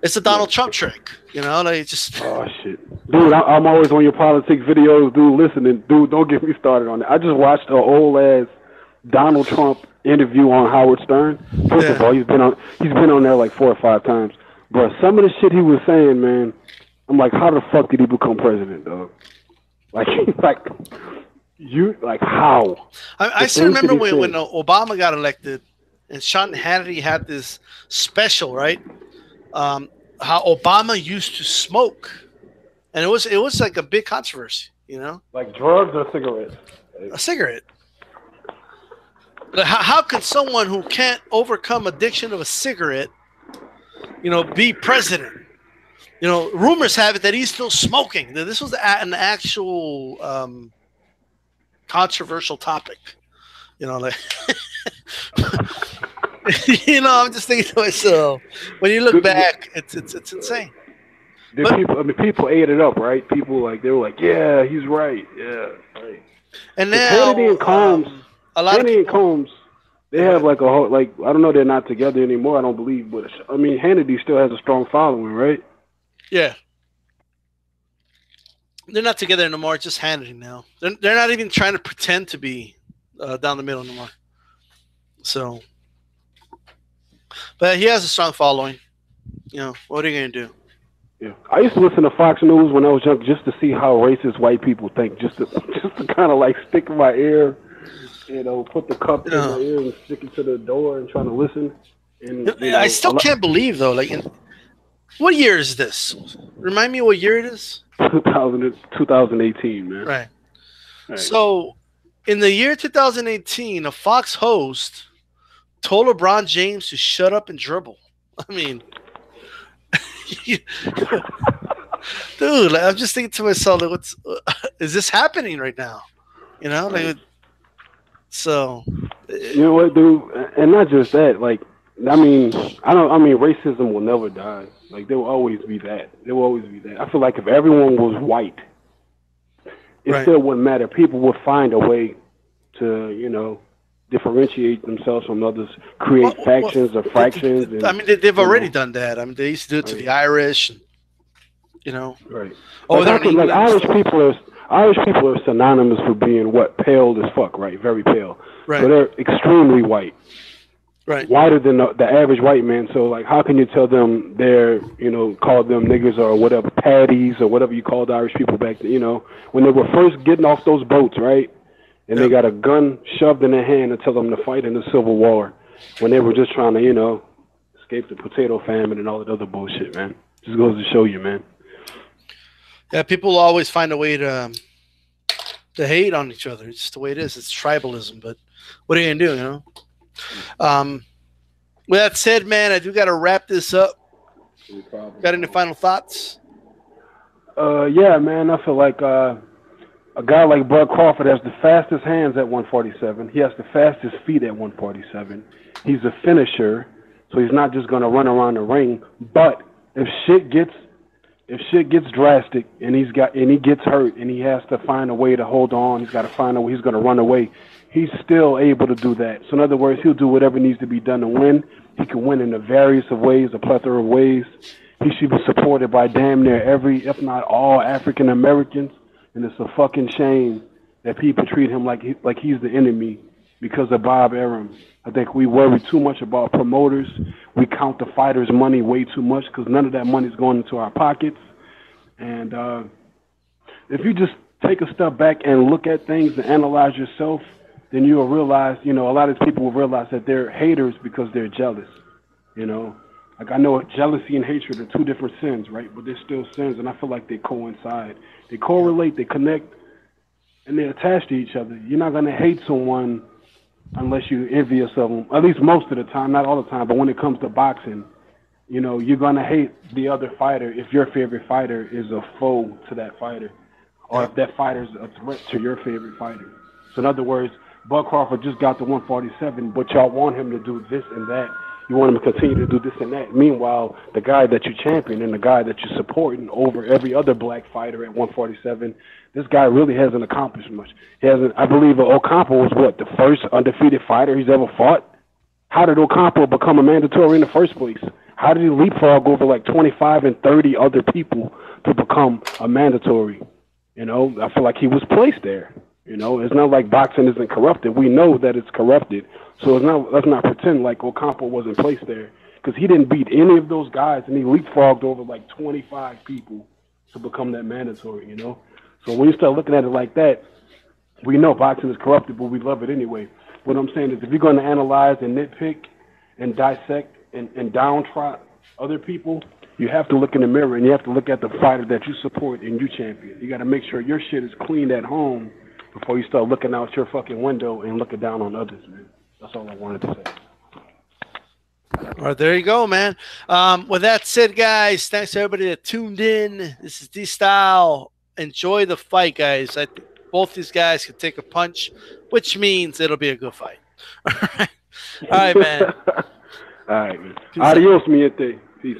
It's a Donald Trump trick, you know. Like just. Oh shit, dude! I'm always on your politics videos, dude. Listening, dude. Don't get me started on that. I just watched an old ass Donald Trump interview on Howard Stern. First of all, he's been on there like 4 or 5 times. But some of the shit he was saying, man, I'm like, how the fuck did he become president, dog? Like how? I still remember when Obama got elected, and Shawn Hannity had this special, right? How Obama used to smoke, and it was like a big controversy, you know, like drugs or cigarettes. A cigarette. But how can someone who can't overcome addiction of a cigarette, you know, be president? You know, rumors have it that he's still smoking. This was an actual controversial topic. You know, like. You know, I'm just thinking to myself, when you look back, it's insane. People ate it up, right? People they were like, yeah, he's right, yeah, right. And now Hannity and Combs, and Combs, they have like a whole I don't know, they're not together anymore. I don't believe, but I mean, Hannity still has a strong following, right? Yeah. They're not together anymore. It's just Hannity now. They're not even trying to pretend to be down the middle anymore. So, but he has a strong following. What are you gonna do? Yeah, I used to listen to Fox News when I was young just to see how racist white people think, just to just to kind of like stick in my ear, put the cup in my Uh, ear and stick it to the door and trying to listen. And I still can't believe though. Like, what year is this? Remind me what year it is. 2018, man. Right. Right. So, in the year 2018, a Fox host told LeBron James to shut up and dribble. I mean, dude, like, I'm just thinking to myself, like, what's is this happening right now? Right. Like, so. You know what, dude? And not just that. Like, I mean, I don't. I mean, racism will never die. Like, there will always be that. There will always be that. I feel like if everyone was white, it Right. still wouldn't matter. People would find a way to, differentiate themselves from others, create factions or fractions, I and mean, they've you already know, done that. I mean, they used to do it to right, the Irish, and, you know, right. Like, over there how in could like England and stuff. Irish people are synonymous for being what, pale as fuck, right? Very pale. So Right. they're extremely white, Right. whiter than the average white man. So like, how can you tell them they're, call them niggers or whatever, paddies or whatever you called Irish people back then? When they were first getting off those boats, right? And they Yep. got a gun shoved in their hand to tell them to fight in the Civil War, when they were just trying to, escape the potato famine and all that other bullshit, man. Just goes to show you, man. Yeah. People always find a way to hate on each other. It's just the way it is. It's tribalism. But what are you gonna do? Um, with that said, man, I do got to wrap this up. No problem, Got any bro. final thoughts? Yeah, man. I feel like a guy like Bud Crawford has the fastest hands at 147. He has the fastest feet at 147. He's a finisher, so he's not just gonna run around the ring. But if shit gets if shit gets drastic and he gets hurt and he has to find a way to hold on, he's got to find a way. He's gonna run away. He's still able to do that. So in other words, he'll do whatever needs to be done to win. He can win in a various of ways, a plethora of ways. He should be supported by damn near every, if not all, African Americans. And it's a fucking shame that people treat him like he's the enemy because of Bob Arum. I think we worry too much about promoters. We count the fighters' money way too much because none of that money is going into our pockets. And if you just take a step back and look at things and analyze yourself, then you'll realize, a lot of people will realize that they're haters because they're jealous. You know, like I know jealousy and hatred are two different sins, right? But they're still sins, and I feel like they coincide. They Yep. correlate, they connect, and they're attached to each other. You're not gonna hate someone unless you're envious of them. At least most of the time, not all the time. But when it comes to boxing, you're gonna hate the other fighter if your favorite fighter is a foe to that fighter, or Yep. if that fighter's a threat to your favorite fighter. So in other words, Bud Crawford just got to 147, but y'all want him to do this and that. You want him to continue to do this and that. Meanwhile, the guy that you champion and the guy that you're supporting over every other black fighter at 147, this guy really hasn't accomplished much. He hasn't. I believe Ocampo was what, the first undefeated fighter he's ever fought. How did Ocampo become a mandatory in the first place? How did he leapfrog over like 25 and 30 other people to become a mandatory? I feel like he was placed there. It's not like boxing isn't corrupted. We know that it's corrupted. So let's not pretend like Ocampo wasn't placed there because he didn't beat any of those guys and he leapfrogged over like 25 people to become that mandatory. So when you start looking at it like that, we know boxing is corrupted, but we love it anyway. What I'm saying is if you're going to analyze and nitpick and dissect and downtrot other people, you have to look in the mirror and you have to look at the fighter that you support and you champion. You got to make sure your shit is cleaned at home before you start looking out your fucking window and looking down on others, man. That's all I wanted to say. All right, there you go, man. With that said, guys, thanks to everybody that tuned in. This is D Style. Enjoy the fight, guys. I think both these guys can take a punch, which means it'll be a good fight. All right, man. All right, man. Peace out. Adios, mi gente.